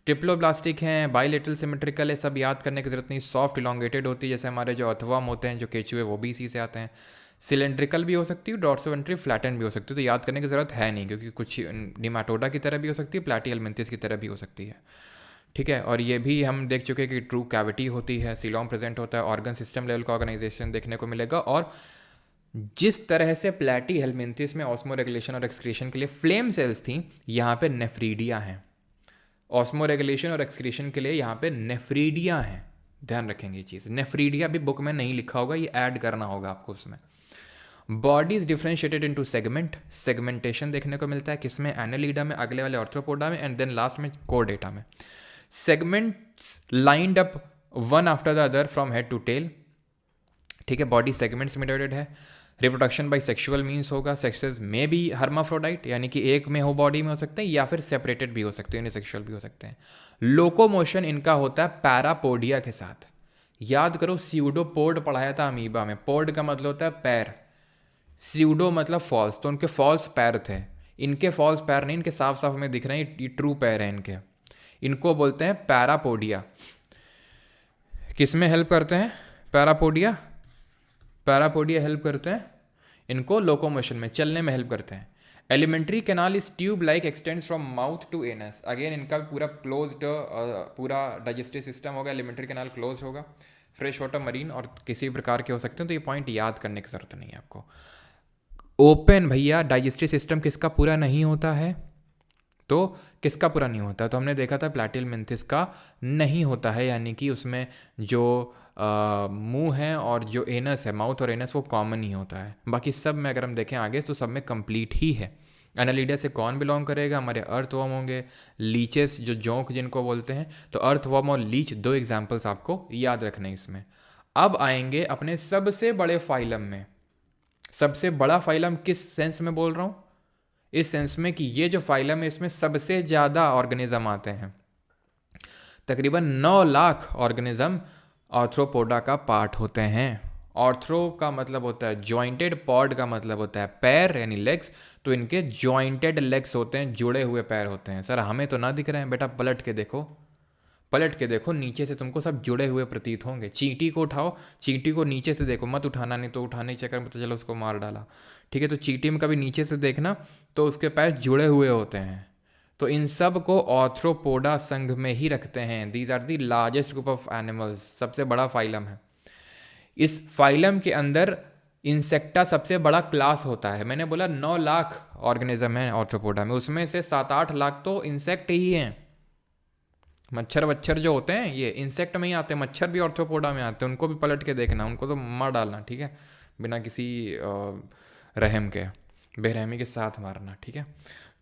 A: ट्रिप्लोब्लास्टिक हैं, बाइलेटरल सिमेट्रिकल है, सब याद करने की जरूरत नहीं। सॉफ्ट इलोंगेटेड होती है, जैसे हमारे जो अर्थवर्म होते हैं, जो केचुए, वो भी इसी से आते हैं। सिलेंड्रिकल भी हो सकती है, डॉर्सोवेंट्री फ्लैटन भी हो सकती है, तो याद करने की ज़रूरत है नहीं, क्योंकि कुछ निमाटोडा की तरह भी हो सकती है, प्लैटिहेल्मिन्थेस की तरह भी हो सकती है, ठीक है। और ये भी हम देख चुके हैं कि ट्रू कैविटी होती है, सिलोम प्रेजेंट होता है, ऑर्गन सिस्टम लेवल का ऑर्गेनाइजेशन देखने को मिलेगा। और जिस तरह से प्लैटिहेल्मिन्थेस में ऑस्मो रेगुलेशन और एक्सक्रीशन के लिए फ्लेम सेल्स थी, यहाँ पे नेफ्रीडिया हैं। ऑस्मो रेगुलेशन और एक्सक्रीशन के लिए यहाँ पे नेफ्रीडिया हैं, ध्यान रखेंगे ये चीज़। नेफ्रीडिया भी बुक में नहीं लिखा होगा, ये ऐड करना होगा आपको उसमें। Body is differentiated into segment, segmentation देखने को मिलता है किसमें? एनालीडा में, अगले वाले ऑर्थ्रोपोडा में, एंड देन लास्ट में कोरडेटा में। Segments lined up one after the other from head to tail, ठीक है। बॉडी सेगमेंट्स में डिवाइडेड है। रिप्रोडक्शन बाय सेक्सुअल मीन्स होगा, सेक्सेस में भी हर्माफ्रोडाइट, यानी कि एक में हो बॉडी में हो सकते हैं, या फिर सेपरेटेड भी हो सकते हैं, यूनिसेक्सुअल भी हो सकते हैं। लोकोमोशन इनका होता है पैरापोडिया के साथ। याद करो, स्यूडोपोड पढ़ाया था अमीबा में, पोड का मतलब होता है पैर, स्यूडो मतलब फॉल्स, तो उनके फॉल्स पैर थे। इनके फॉल्स पैर नहीं, इनके साफ साफ हमें दिख रहे हैं, ये ट्रू पैर हैं इनके। इनको बोलते हैं पैरापोडिया। किस में हेल्प करते हैं पैरापोडिया? पैरापोडिया हेल्प करते हैं इनको लोकोमोशन में, चलने में हेल्प करते हैं। Alimentary canal is tube like extends from mouth to anus. Again इनका पूरा क्लोज्ड, पूरा डाइजेस्टिव सिस्टम होगा, एलिमेंट्री कैनाल क्लोज होगा। फ्रेश वाटर, मरीन और किसी प्रकार के हो सकते हैं, तो ये पॉइंट याद करने की जरूरत नहीं है आपको। ओपन भैया डाइजेस्टिव सिस्टम किसका पूरा नहीं होता है? तो किसका पूरा नहीं होता है? तो हमने देखा था प्लैटिहेलमिंथेस का नहीं होता है, यानी कि उसमें जो मुंह है और जो एनस है, माउथ और एनस, वो कॉमन ही होता है। बाकी सब में अगर हम देखें आगे तो सब में कंप्लीट ही है। एनालिडा से कौन बिलोंग करेगा? हमारे अर्थवर्म होंगे, लीचेस जो जोंक जिनको बोलते हैं। तो अर्थवर्म और लीच 2 एग्जाम्पल्स आपको याद रखना है इसमें। अब आएंगे अपने सबसे बड़े फाइलम में। सबसे बड़ा फाइलम किस सेंस में बोल रहा हूँ? इस सेंस में कि ये जो फाइलम है इसमें सबसे ज़्यादा ऑर्गेनिज्म आते हैं। तकरीबन 9 लाख ऑर्गेनिज्म आर्थ्रोपोडा का पार्ट होते हैं। ऑर्थ्रो का मतलब होता है जॉइंटेड, पॉड का मतलब होता है पैर यानी लेग्स। तो इनके जॉइंटेड लेग्स होते हैं, जुड़े हुए पैर होते हैं। सर हमें तो ना दिख रहे हैं बेटा, पलट के देखो, पलट के देखो, नीचे से तुमको सब जुड़े हुए प्रतीत होंगे। चींटी को उठाओ, चींटी को नीचे से देखो, मत उठाना, नहीं तो उठाने के चक्कर में तो चलो उसको मार डाला। ठीक है, तो चींटी में कभी नीचे से देखना तो उसके पैर जुड़े हुए होते हैं। तो इन सब को आर्थ्रोपोडा संघ में ही रखते हैं। These are the largest group of animals, सबसे बड़ा फाइलम है। इस फाइलम के अंदर इंसेक्टा सबसे बड़ा क्लास होता है। मैंने बोला 9 लाख ऑर्गेनिज्म है आर्थ्रोपोडा में, उसमें से 7-8 लाख तो इंसेक्ट ही हैं। मच्छर वच्छर जो होते हैं ये इंसेक्ट में ही आते हैं, मच्छर भी आर्थ्रोपोडा में आते हैं। उनको भी पलट के देखना, उनको तो मार डालना, ठीक है, बिना किसी रहम के, बेरहमी के साथ मारना, ठीक है।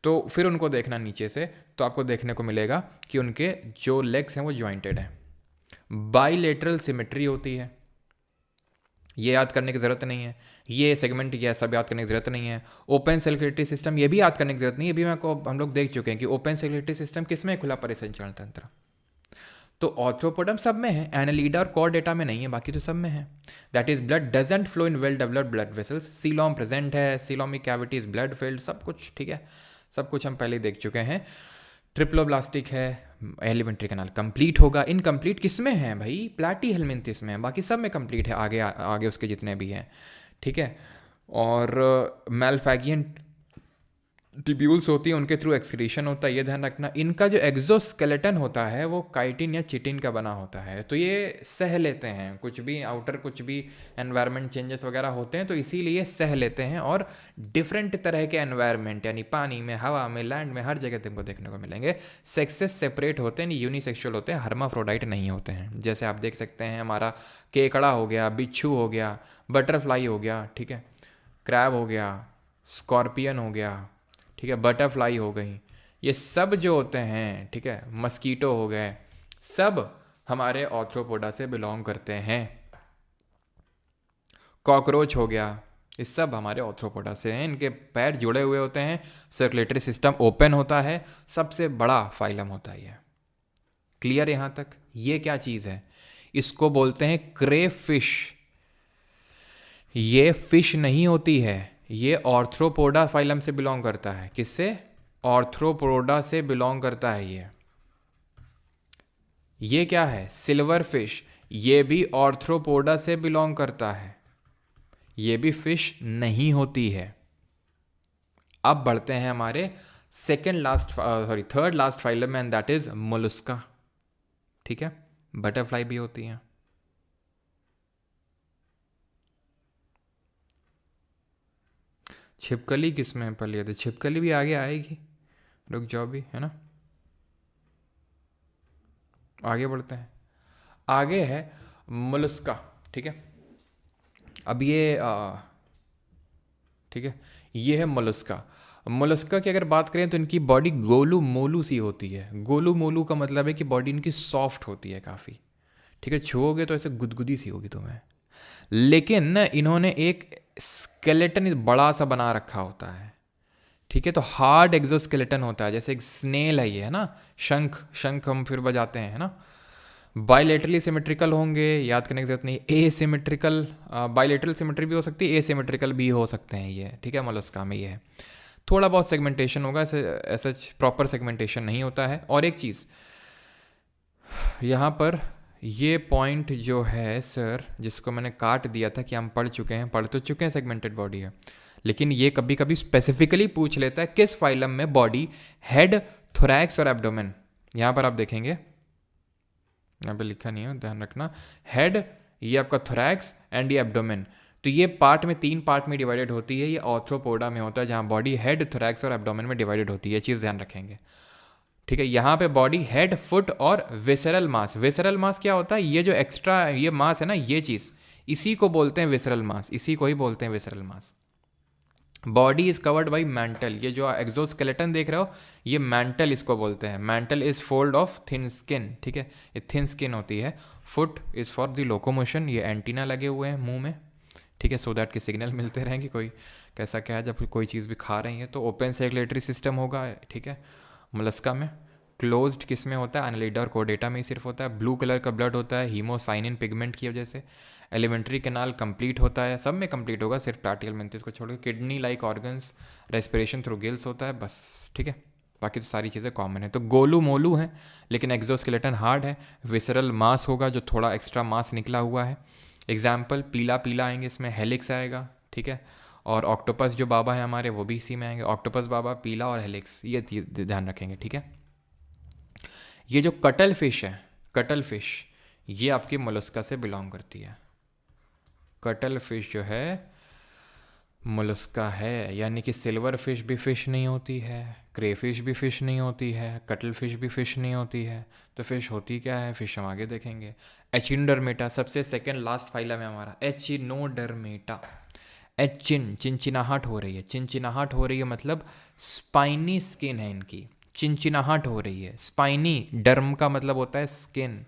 A: तो फिर उनको देखना नीचे से, तो आपको देखने को मिलेगा कि उनके जो लेग्स हैं वो जॉइंटेड हैं। बाइलेटरल सिमेट्री होती है, ये याद करने की ज़रूरत नहीं है। ये सेगमेंट ये सब याद करने की ज़रूरत नहीं है। ओपन सर्कुलेटरी सिस्टम ये भी याद करने की ज़रूरत नहीं है, ये भी हम लोग देख चुके हैं कि ओपन सर्कुलेटरी सिस्टम किसमें, खुला परिसंचरण तंत्र। तो आर्थ्रोपोडम सब में है, एनालिडा और कॉर्डेटा में नहीं है, बाकी तो सब में है। That is blood doesn't flow in well developed blood vessels. Coelom present है, coelomic cavity is blood filled, सब कुछ ठीक है, सब कुछ हम पहले देख चुके हैं। ट्रिप्लोब्लास्टिक है, एलिमेंट्री कैनाल कंप्लीट होगा। इनकम्प्लीट किस में है भाई? प्लैटीहेलमिंथेस में है, बाकी सब में कंप्लीट है, आगे आगे उसके जितने भी हैं, ठीक है। और मैलफैगियन ट्यूब्यूल्स होती है, उनके थ्रू एक्सक्रीशन होता है, ये ध्यान रखना। इनका जो एक्सोस्केलेटन होता है वो काइटिन या चिटिन का बना होता है, तो ये सह लेते हैं कुछ भी आउटर, कुछ भी एनवायरनमेंट चेंजेस वगैरह होते हैं तो इसीलिए सह लेते हैं। और डिफरेंट तरह के एनवायरनमेंट यानी पानी में, हवा में, लैंड में, हर जगह तुमको देखने को मिलेंगे। सेक्सेस सेपरेट होते हैं, यूनिसेक्सुअल होते हैं, हर्माफ्रोडाइट नहीं होते हैं। जैसे आप देख सकते हैं हमारा केकड़ा हो गया, बिच्छू हो गया, बटरफ्लाई हो गया, ठीक है, क्रैब हो गया, स्कॉर्पियन हो गया, ठीक है, बटरफ्लाई हो गई, ये सब जो होते हैं, ठीक है, मस्कीटो हो गए, सब हमारे आर्थ्रोपोडा से बिलोंग करते हैं। कॉकरोच हो गया, ये सब हमारे आर्थ्रोपोडा से हैं। इनके पैर जुड़े हुए होते हैं, सर्कुलेटरी सिस्टम ओपन होता है, सबसे बड़ा फाइलम होता है ये। क्लियर यहाँ तक? ये क्या चीज़ है? इसको बोलते हैं क्रे फिश। ये फिश नहीं होती है, ये आर्थ्रोपोडा फाइलम से बिलोंग करता है। किससे? आर्थ्रोपोडा से बिलोंग करता है ये क्या है? सिल्वर फिश, ये भी आर्थ्रोपोडा से बिलोंग करता है, ये भी फिश नहीं होती है। अब बढ़ते हैं हमारे थर्ड लास्ट फाइलम में, एंड दैट इज मोलस्का, ठीक है। बटरफ्लाई भी होती है। छिपकली किस में पली है? छिपकली भी आगे आएगी, रुक जाओ भी, है ना। आगे बढ़ते हैं, आगे है मोलस्का, ठीक है। अब ये ठीक है, ये है मोलस्का। मोलस्का की अगर बात करें तो इनकी बॉडी गोलू मोलू सी होती है। गोलू मोलू का मतलब है कि बॉडी इनकी सॉफ्ट होती है काफ़ी, ठीक है, छुओगे तो ऐसे गुदगुदी सी होगी तुम्हें। लेकिन इन्होंने एक स्केलेटन बड़ा सा बना रखा होता है, ठीक है, तो हार्ड एक्सोस्केलेटन होता है। जैसे एक स्नेल है ये, है ना, शंख, शंख हम फिर बजाते हैं, है ना। बाइलेटरली सिमेट्रिकल होंगे, याद करने की जरूरत नहीं। ए सिमेट्रिकल, बाइलेटरल सिमेट्री भी हो सकती है, ए सिमेट्रिकल भी हो सकते हैं ये, ठीक है। मोलस्का में ये है, थोड़ा बहुत सेगमेंटेशन होगा, ऐसा प्रॉपर सेगमेंटेशन नहीं होता है। और एक चीज़ यहाँ पर, ये पॉइंट जो है सर, जिसको मैंने काट दिया था कि हम पढ़ तो चुके हैं सेगमेंटेड बॉडी है, लेकिन ये कभी कभी स्पेसिफिकली पूछ लेता है किस फाइलम में बॉडी, हेड, थोरैक्स और एब्डोमेन। यहाँ पर आप देखेंगे, यहाँ पे लिखा नहीं है, ध्यान रखना, हेड ये आपका थोरैक्स एंड ये एब्डोमेन। तो ये पार्ट में 3 पार्ट में डिवाइडेड होती है, ये ऑर्थ्रोपोडा में होता है जहाँ बॉडी हेड, थोरैक्स और एब्डोमेन में डिवाइडेड होती है, ये चीज़ ध्यान रखेंगे। ठीक है, यहाँ पे बॉडी, हेड, फुट और विसरल मास। विसरल मास क्या होता है? ये जो एक्स्ट्रा ये मास है ना, ये चीज़, इसी को बोलते हैं विसरल मास, इसी को ही बोलते हैं visceral mass. Body is covered by mantle, ये जो एक्सोस्केलेटन देख रहे हो ये मैंटल इसको बोलते हैं। Mantle is fold of thin skin, ठीक है, ये थिन स्किन होती है। Foot is for the locomotion, ये एंटीना लगे हुए हैं मुंह में, ठीक है, सो दैट के सिग्नल मिलते रहें कि कोई कैसा क्या है, जब कोई चीज़ भी खा रही है। तो ओपन सर्कुलेटरी सिस्टम होगा, ठीक है, मोलस्का में। क्लोज्ड किस में होता है? एनालिडा और कोडेटा में ही सिर्फ होता है। ब्लू कलर का ब्लड होता है हीमोसाइनिन पिगमेंट की वजह से। एलिमेंट्री कैनाल कंप्लीट होता है, सब में कंप्लीट होगा, सिर्फ प्लाटियल मेंथिस को छोड़ के। Kidney like organs, respiration through gills होता है, बस, ठीक है, बाकी तो सारी चीज़ें कॉमन है। तो गोलू मोलू है, लेकिन एक्सोस्केलेटन हार्ड है। विसरल मास होगा, जो थोड़ा एक्स्ट्रा मास निकला हुआ है। एग्जाम्पल पीला पीला आएंगे, इसमें हेलिक्स आएगा, ठीक है, और ऑक्टोपस जो बाबा है हमारे वो भी इसी में आएंगे। ऑक्टोपस बाबा, पीला और हेलिक्स, ये ध्यान रखेंगे, ठीक है। ये जो कटल फिश है, कटल फिश, ये आपकी मोलस्का से बिलोंग करती है। कटल फिश जो है मोलस्का है, यानी कि सिल्वर फिश भी फिश नहीं होती है, क्रे फिश भी फिश नहीं होती है, कटल फिश भी फिश नहीं होती है। तो फिश होती क्या है? फिश हम आगे देखेंगे। एचिनोडर्मेटा सबसे सेकंड लास्ट फाइलम है हमारा, एचिनोडर्मेटा। चिनचिनाहट हो रही है, चिनचिनाहट हो रही है मतलब स्पाइनी स्किन है इनकी, चिनचिनाहट हो रही है। स्पाइनी, डर्म का मतलब होता है स्किन।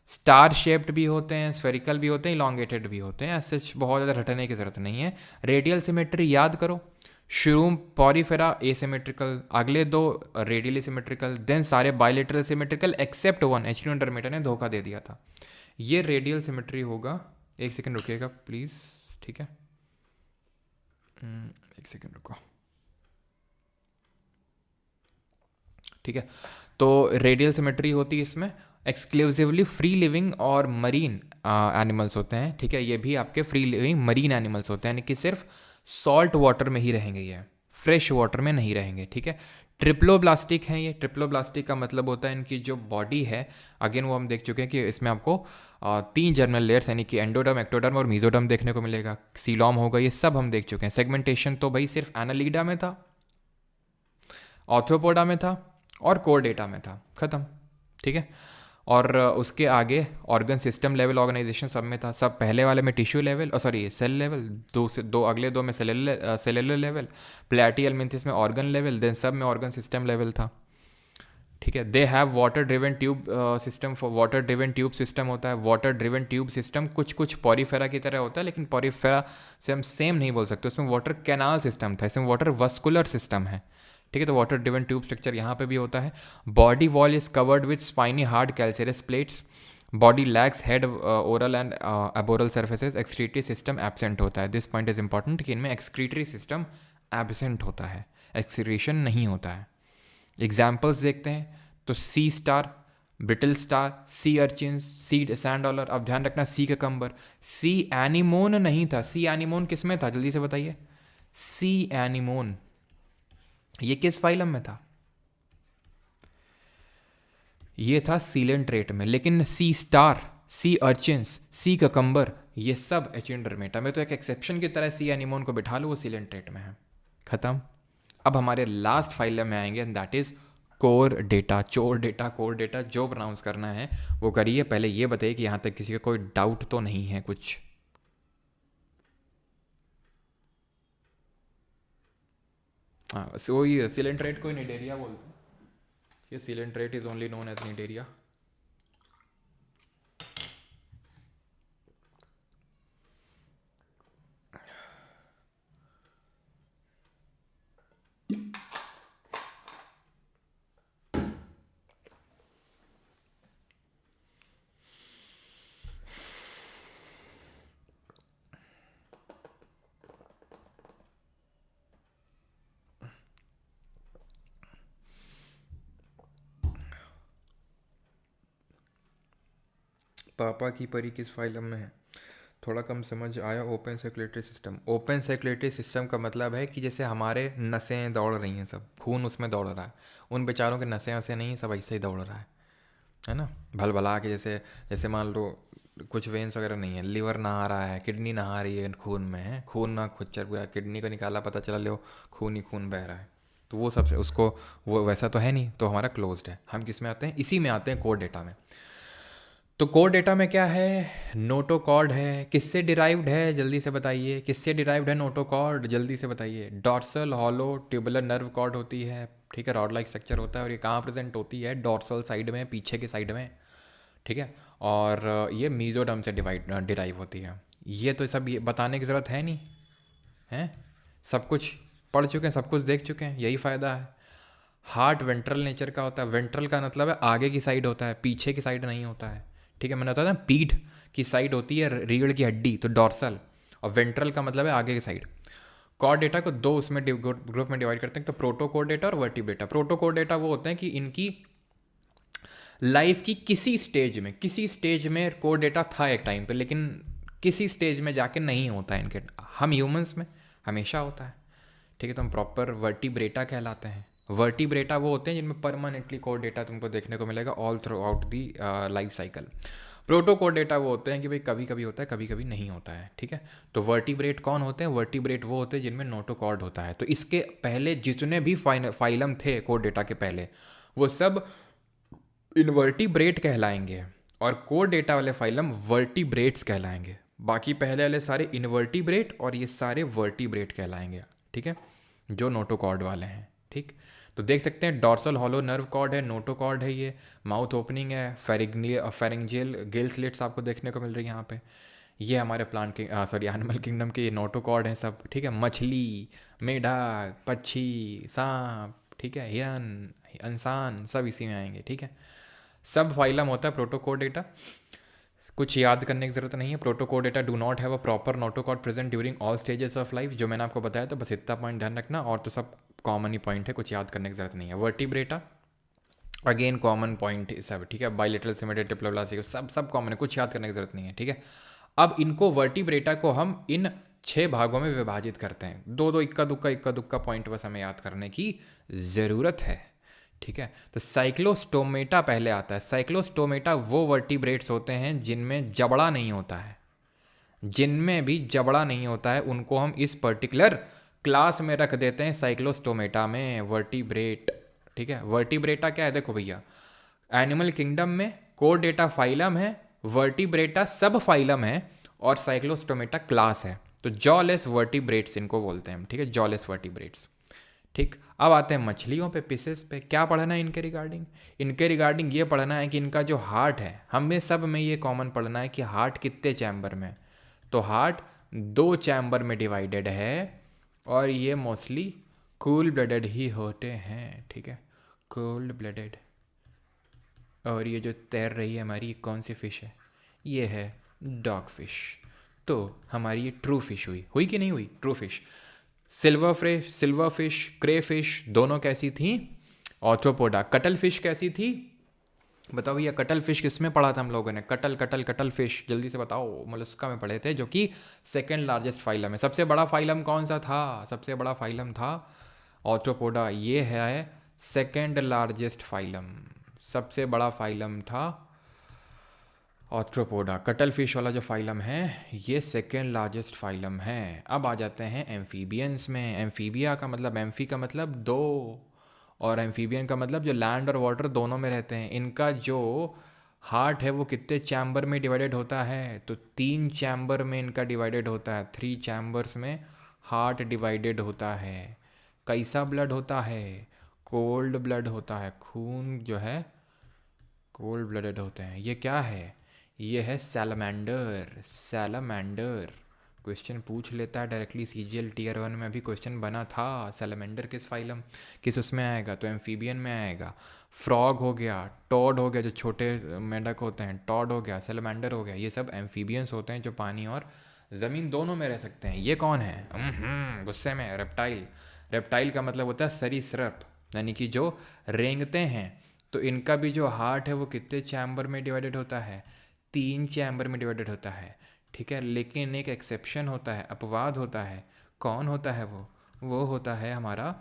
A: स्टार शेप्ड भी होते हैं, स्फेरिकल भी होते हैं, इलॉन्गेटेड भी होते हैं, ऐसे बहुत ज़्यादा रटने की ज़रूरत नहीं है। रेडियल सिमेट्री याद करो, शुरू पॉरीफेरा एसिमेट्रिकल, अगले दो रेडियली सिमेट्रिकल, देन सारे बायलेटरल सिमेट्रिकल एक्सेप्ट वन। एचिनोडर्मेटा ने धोखा दे दिया था। ये रेडियल सिमेट्री होगा, एक सेकेंड रुकिएगा प्लीज़, ठीक है, एक सेकेंड रुको, ठीक है। तो रेडियल सिमेट्री होती है इसमें, एक्सक्लूसिवली फ्री लिविंग और मरीन एनिमल्स होते हैं, ठीक है, ये भी आपके फ्री लिविंग मरीन एनिमल्स होते हैं, यानी कि सिर्फ सॉल्ट वाटर में ही रहेंगे, ये फ्रेश वाटर में नहीं रहेंगे, ठीक है। ट्रिप्लोब्लास्टिक हैं ये। ट्रिप्लोब्लास्टिक का मतलब होता है इनकी जो बॉडी है, अगेन वो हम देख चुके हैं कि इसमें आपको 3 जर्नल लेयर्स यानी कि एंडोडर्म, एक्टोडर्म और मीजोडर्म देखने को मिलेगा। सीलॉम होगा, ये सब हम देख चुके हैं। सेगमेंटेशन तो भाई सिर्फ एनालिडा में था, ऑर्थ्रोपोडा में था और कोरडेटा में था, खत्म, ठीक है। और उसके आगे ऑर्गन सिस्टम लेवल ऑर्गेनाइजेशन सब में था, सब पहले वाले में tissue level, sorry cell level, दो अगले दो में सेलुलर लेवल, प्लेटियल मेंथिस में ऑर्गन लेवल, देन सब में ऑर्गन सिस्टम लेवल था, ठीक है। They have water driven tube system, for water driven tube system होता है। वाटर ड्रिवन ट्यूब सिस्टम कुछ पॉरीफेरा की तरह होता है, लेकिन पॉरीफेरा से हम सेम नहीं बोल सकते, उसमें वाटर कैनाल सिस्टम था, इसमें वाटर वस्कुलर सिस्टम है, ठीक है। तो वाटर ड्रिवन ट्यूब स्ट्रक्चर यहाँ पे भी होता है। Body wall is covered with spiny hard calcareous plates. Body lacks head, oral and aboral surfaces. Excretory system absent होता है। दिस पॉइंट इज इंपॉर्टेंट कि इनमें एक्सक्रीटरी सिस्टम एब्सेंट होता है, एक्सक्रीशन नहीं होता है। एग्जाम्पल्स देखते हैं तो सी स्टार, ब्रिटल स्टार, सी अर्चिन्स, सी सैंड डॉलर। अब ध्यान रखना सी ककम्बर, सी एनिमोन नहीं था। सी एनिमोन किस में था जल्दी से बताइए? सी एनिमोन ये किस फाइलम में था? ये था सीलेंट्रेट में। लेकिन सी स्टार, सी अर्चिन्स, सी ककम्बर, ये सब एचिनोडर्मेटा में। तो एक एक्सेप्शन की तरह सी एनिमोन को बिठा लो, वो सीलेंट्रेट में है, खत्म। अब हमारे लास्ट फाइलम में आएंगे, and that is core data, चोर डेटा, कोर डेटा, जो प्रोनाउंस करना है वो करिए। पहले ये बताइए कि यहाँ तक किसी का कोई डाउट तो नहीं है कुछ? हाँ, सो ये सिलेंट्रेट को निडेरिया बोलते हैं। ये coelenterate is only known as cnidaria. पापा की परी किस फाइलम में है? थोड़ा कम समझ आया। Open circulatory system, open circulatory system का मतलब है कि जैसे हमारे नसें दौड़ रही हैं, सब खून उसमें दौड़ रहा है, उन बेचारों के नसें वसें नहीं, सब ऐसे ही दौड़ रहा है ना, भल भला के। जैसे जैसे मान लो कुछ वेन्स वगैरह नहीं है, लिवर नहा रहा है, किडनी नहा रही है खून में, है खून ना खुच्चर पूरा, किडनी को निकाला पता चला लो खून ही खून बह रहा है, तो वो सब उसको, वो वैसा तो है नहीं, तो हमारा क्लोज्ड है। हम किस में आते हैं, इसी में आते हैं कोर डेटा में। तो कोर डेटा में क्या है, नोटोकॉर्ड है। किससे डिराइव्ड है जल्दी से बताइए, किससे डिराइव्ड है नोटोकॉर्ड, जल्दी से बताइए। Dorsal hollow tubular nerve cord होती है, ठीक है, रॉड लाइक स्ट्रक्चर होता है, और ये कहाँ प्रेजेंट होती है, डॉर्सल साइड में, पीछे के साइड में, ठीक है। और ये मीजोडर्म से डिराइव होती है। ये तो सब ये बताने की ज़रूरत है नहीं, है सब कुछ पढ़ चुके हैं, सब कुछ देख चुके हैं, यही फ़ायदा है। हार्ट वेंट्रल नेचर का होता है, वेंट्रल का मतलब है आगे की साइड होता है, पीछे की साइड नहीं होता है, ठीक है। मैंने बताया था पीठ की साइड होती है रीढ़ की हड्डी, तो डॉर्सल, और वेंट्रल का मतलब है आगे की साइड। कॉर्ड डेटा को दो उसमें ग्रुप में डिवाइड करते हैं, तो प्रोटोकॉर्ड डेटा और वर्टिब्रेटा। प्रोटोकॉर्ड डेटा वो होते हैं कि इनकी लाइफ की किसी स्टेज में कोर डेटा था एक टाइम पे, लेकिन किसी स्टेज में जाके नहीं होता है इनके। हम ह्यूमंस में हमेशा होता है, ठीक है, तो हम प्रॉपर वर्टिब्रेटा कहलाते हैं। वर्टिब्रेटा वो होते हैं जिनमें परमानेंटली कोर डेटा तुमको देखने को मिलेगा all throughout the life cycle. Protochordata वो होते हैं कि भाई कभी कभी होता है, कभी कभी नहीं होता है, ठीक है। तो वर्टिब्रेट कौन होते हैं, वर्टिब्रेट वो होते हैं जिनमें नोटोकॉर्ड होता है। तो इसके पहले जितने भी फाइलम थे कोर डेटा के पहले, वो सब इनवर्टिब्रेट कहलाएंगे, और कोर डेटा वाले फाइलम वर्टिब्रेट्स कहलाएंगे। बाकी पहले वाले सारे इनवर्टिब्रेट और ये सारे वर्टिब्रेट कहलाएंगे, ठीक है, जो नोटोकॉर्ड वाले हैं, ठीक। तो देख सकते हैं डॉर्सल हॉलो नर्व कॉर्ड है, नोटोकॉर्ड है, ये माउथ ओपनिंग है, फेरिंजियल गिल स्लिट्स आपको देखने को मिल रही है यहाँ पे। ये हमारे प्लांट के सॉरी एनिमल किंगडम के नोटोकॉर्ड हैं सब, ठीक है। मछली, मेढक, पक्षी, सांप, ठीक है, हिरन, इंसान, सब इसी में आएंगे, ठीक है। सब फाइलम होता है प्रोटोकोड डेटा, कुछ याद करने की ज़रूरत नहीं है। Protochordata do not have a proper notochord present during all stages of life, जो मैंने आपको बताया, तो बस इतना पॉइंट ध्यान रखना, और तो सब कॉमन ही पॉइंट है, कुछ याद करने की ज़रूरत नहीं है। वर्टिब्रेटा अगेन कॉमन पॉइंट सब, ठीक है, बायलेटरल सिमेट्रिक डिप्लोप्लास्टिक सब कॉमन है, कुछ याद करने की ज़रूरत नहीं है, ठीक है। अब इनको वर्टिब्रेटा को हम इन 6 भागों में विभाजित करते हैं, दो दो इक्का दुक्का पॉइंट बस हमें याद करने की ज़रूरत है, ठीक है। तो साइक्लोस्टोमेटा पहले आता है। साइक्लोस्टोमेटा वो वर्टिब्रेट्स होते हैं जिनमें जबड़ा नहीं होता है, जिनमें भी जबड़ा नहीं होता है उनको हम इस पर्टिकुलर क्लास में रख देते हैं, साइक्लोस्टोमेटा में, वर्टिब्रेट, ठीक है। वर्टिब्रेटा क्या है, देखो भैया, एनिमल किंगडम में कोर डेटा फाइलम है, वर्टिब्रेटा सब फाइलम है, और साइक्लोस्टोमेटा क्लास है। तो जॉलेस वर्टिब्रेट्स इनको बोलते हैं, ठीक है, जॉलेस वर्टिब्रेट्स, ठीक। अब आते हैं मछलियों पे, पिसेस पे। क्या पढ़ना है इनके रिगार्डिंग, इनके रिगार्डिंग ये पढ़ना है कि इनका जो हार्ट है, हमें सब में ये कॉमन पढ़ना है कि हार्ट कितने चैम्बर में। तो हार्ट 2 चैम्बर में डिवाइडेड है, और ये मोस्टली कूल ब्लडेड ही होते हैं, ठीक है, कोल्ड ब्लडेड। और ये जो तैर रही है हमारी, कौन सी फिश है, ये है डॉग फिश। तो हमारी ये ट्रू फिश हुई कि नहीं हुई, ट्रू फिश। सिल्वर फिश, क्रे फिश दोनों कैसी थी, ऑर्थ्रोपोडा। कटल फिश कैसी थी, बताओ भैया, कटल फिश किस में पढ़ा था हम लोगों ने, कटल फिश, जल्दी से बताओ, मोलस्का में पढ़े थे, जो कि सेकेंड लार्जेस्ट फाइलम है। सबसे बड़ा फाइलम कौन सा था, सबसे बड़ा फाइलम था ऑर्थ्रोपोडा, ये है सेकेंड लार्जेस्ट फाइलम, सबसे बड़ा फाइलम था ऑर्थ्रोपोडा। कटल फिश वाला जो फाइलम है ये सेकेंड लार्जेस्ट फाइलम है। अब आ जाते हैं एम्फीबियंस में। एम्फीबिया का मतलब, एम्फी का मतलब 2, और एम्फीबियन का मतलब जो लैंड और वाटर दोनों में रहते हैं। इनका जो हार्ट है वो कितने चैम्बर में डिवाइडेड होता है, तो 3 चैम्बर में इनका डिवाइडेड होता है, 3 चैम्बर्स में हार्ट डिवाइडेड होता है। कैसा ब्लड होता है, कोल्ड ब्लड होता है, खून जो है कोल्ड ब्लडेड होते हैं। ये क्या है, ये है सैलमेंडर, सैलमेंडर। क्वेश्चन पूछ लेता है डायरेक्टली, सीजीएल टीयर 1 में भी क्वेश्चन बना था, सैलमेंडर किस फाइलम, किस उसमें आएगा, तो एम्फीबियन में आएगा। फ्रॉग हो गया, टॉड हो गया, जो छोटे मेंढक होते हैं, टॉड हो गया, सैलमेंडर हो गया, ये सब एम्फीबियंस होते हैं जो पानी और ज़मीन दोनों में रह सकते हैं। ये कौन है, गुस्से में, रेप्टाइल। रेप्टाइल का मतलब होता है सरीसृप, यानी कि जो रेंगते हैं। तो इनका भी जो हार्ट है वो कितने चैम्बर में डिवाइडेड होता है, 3 चैम्बर में डिवाइडेड होता है, ठीक है। लेकिन एक एक्सेप्शन होता है, अपवाद होता है। कौन होता है वो होता है हमारा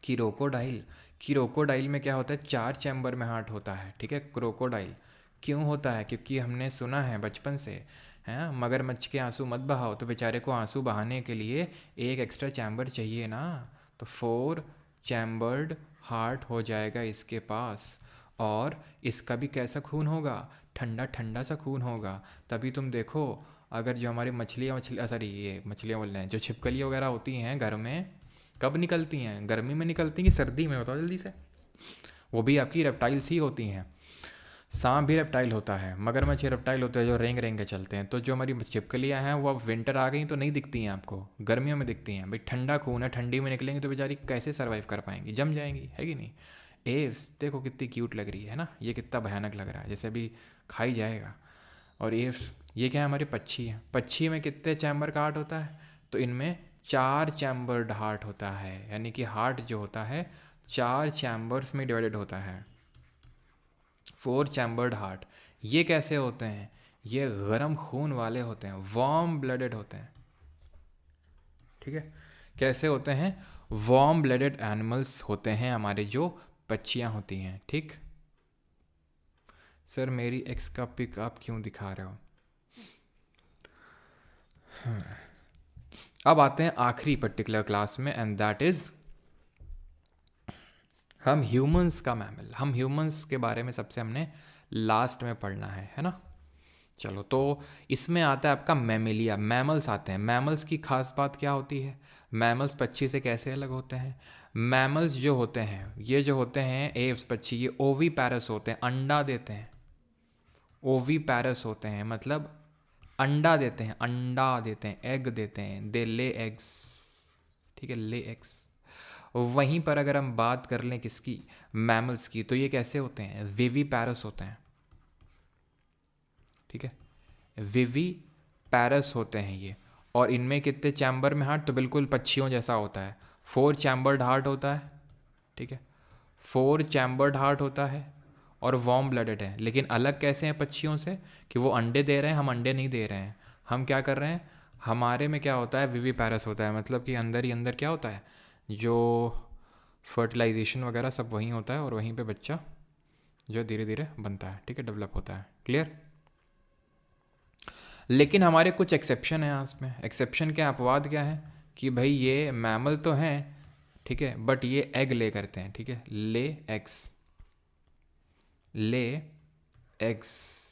A: क्रोकोडाइल। क्रोकोडाइल में क्या होता है, 4 चैम्बर में हार्ट होता है, ठीक है, क्रोकोडाइल। क्यों होता है? क्योंकि हमने सुना है बचपन से, है, मगरमच्छ के आंसू मत बहाओ। तो बेचारे को आंसू बहाने के लिए एक एक्स्ट्रा चैम्बर चाहिए ना। तो 4 चैम्बर्ड हार्ट हो जाएगा इसके पास, और इसका भी कैसा खून होगा? ठंडा ठंडा सा खून होगा। तभी तुम देखो, अगर जो हमारी मछलियाँ सॉरी ये मछलियाँ बोल रहे हैं, जो छिपकली वगैरह होती हैं घर में, कब निकलती हैं? गर्मी में निकलती हैं कि सर्दी में? बताओ जल्दी से। वो भी आपकी रेप्टाइल्स ही होती हैं। सांप भी रेप्टाइल होता है, मगरमच्छ रेप्टाइल होते हैं जो रेंग रेंग के चलते हैं। तो जो हमारी छिपकलियाँ हैं वो अब विंटर आ गई तो नहीं दिखती हैं आपको, गर्मियों में दिखती हैं। भाई ठंडा खून है, ठंडी में निकलेंगी तो बेचारी कैसे सर्वाइव कर पाएंगी? जम जाएंगी, है कि नहीं? एव्स देखो कितनी क्यूट लग रही है ना, ये कितना भयानक लग रहा है, जैसे अभी खाई जाएगा। और एव्स ये क्या है? हमारी पक्षी है। पक्षी में कितने चैम्बर का हार्ट होता है? तो इनमें 4 चैम्बर्ड हार्ट होता है, यानी कि हार्ट जो होता है 4 चैम्बर्स में डिवाइडेड होता है। 4 चैम्बर्ड हार्ट। ये कैसे होते हैं? ये गर्म खून वाले होते हैं, वार्म ब्लडेड होते हैं। ठीक है, कैसे होते हैं? वार्म ब्लडेड एनिमल्स होते हैं हमारे जो पक्षियाँ होती हैं। ठीक सर, मेरी एक्स का पिक आप क्यों दिखा रहे हो? अब आते हैं आखिरी पर्टिकुलर क्लास में, एंड दैट इज हम ह्यूमंस का मैमल। हम ह्यूमंस के बारे में सबसे हमने लास्ट में पढ़ना है ना। चलो, तो इसमें आता है आपका मैमेलिया, मैमल्स आते हैं। मैमल्स की खास बात क्या होती है? मैमल्स पक्षी से कैसे अलग होते हैं? मैमल्स जो होते हैं, ये जो होते हैं एव्स पक्षी, ये ओवी पैरस होते हैं, अंडा देते हैं। ओवी पैरस होते हैं मतलब अंडा देते हैं, अंडा देते हैं, एग देते हैं, दे ले एग्स। ठीक है, ले एग्स। वहीं पर अगर हम बात कर लें किसकी, मैमल्स की, तो ये कैसे होते हैं? विवी पैरस होते हैं। ठीक है, विवी पैरस होते हैं ये। और इनमें कितने चैम्बर में हार्ट? तो बिल्कुल पक्षियों जैसा होता है, 4 चैम्बर्ड हार्ट होता है। ठीक है, 4 चैम्बर्ड हार्ट होता है और वार्म ब्लडेड है। लेकिन अलग कैसे हैं पक्षियों से? कि वो अंडे दे रहे हैं, हम अंडे नहीं दे रहे हैं। हम क्या कर रहे हैं? हमारे में क्या होता है? विवी पैरस होता है, मतलब कि अंदर ही अंदर क्या होता है, जो फर्टिलाइजेशन वगैरह सब वहीं होता है, और वहीं पे बच्चा जो धीरे धीरे बनता है। ठीक है, डेवलप होता है। क्लियर? लेकिन हमारे कुछ एक्सेप्शन है इसमें। एक्सेप्शन क्या, अपवाद क्या है? कि भाई ये मैमल तो हैं, ठीक है, बट ये एग ले करते हैं। ठीक है, ले एग्स, ले एग्स।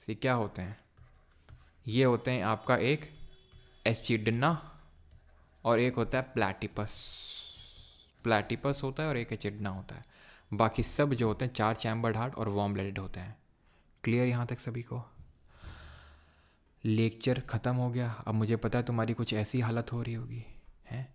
A: ये क्या होते हैं? ये होते हैं आपका एक एचिडना और एक होता है प्लैटिपस। प्लैटिपस होता है और एक एचिडना होता है। बाकी सब जो होते हैं 4 चैम्बर्ड हार्ट और वार्म ब्लडेड होते हैं। क्लियर यहाँ तक सभी को? लेक्चर ख़त्म हो गया। अब मुझे पता है तुम्हारी कुछ ऐसी हालत हो रही होगी, हैं,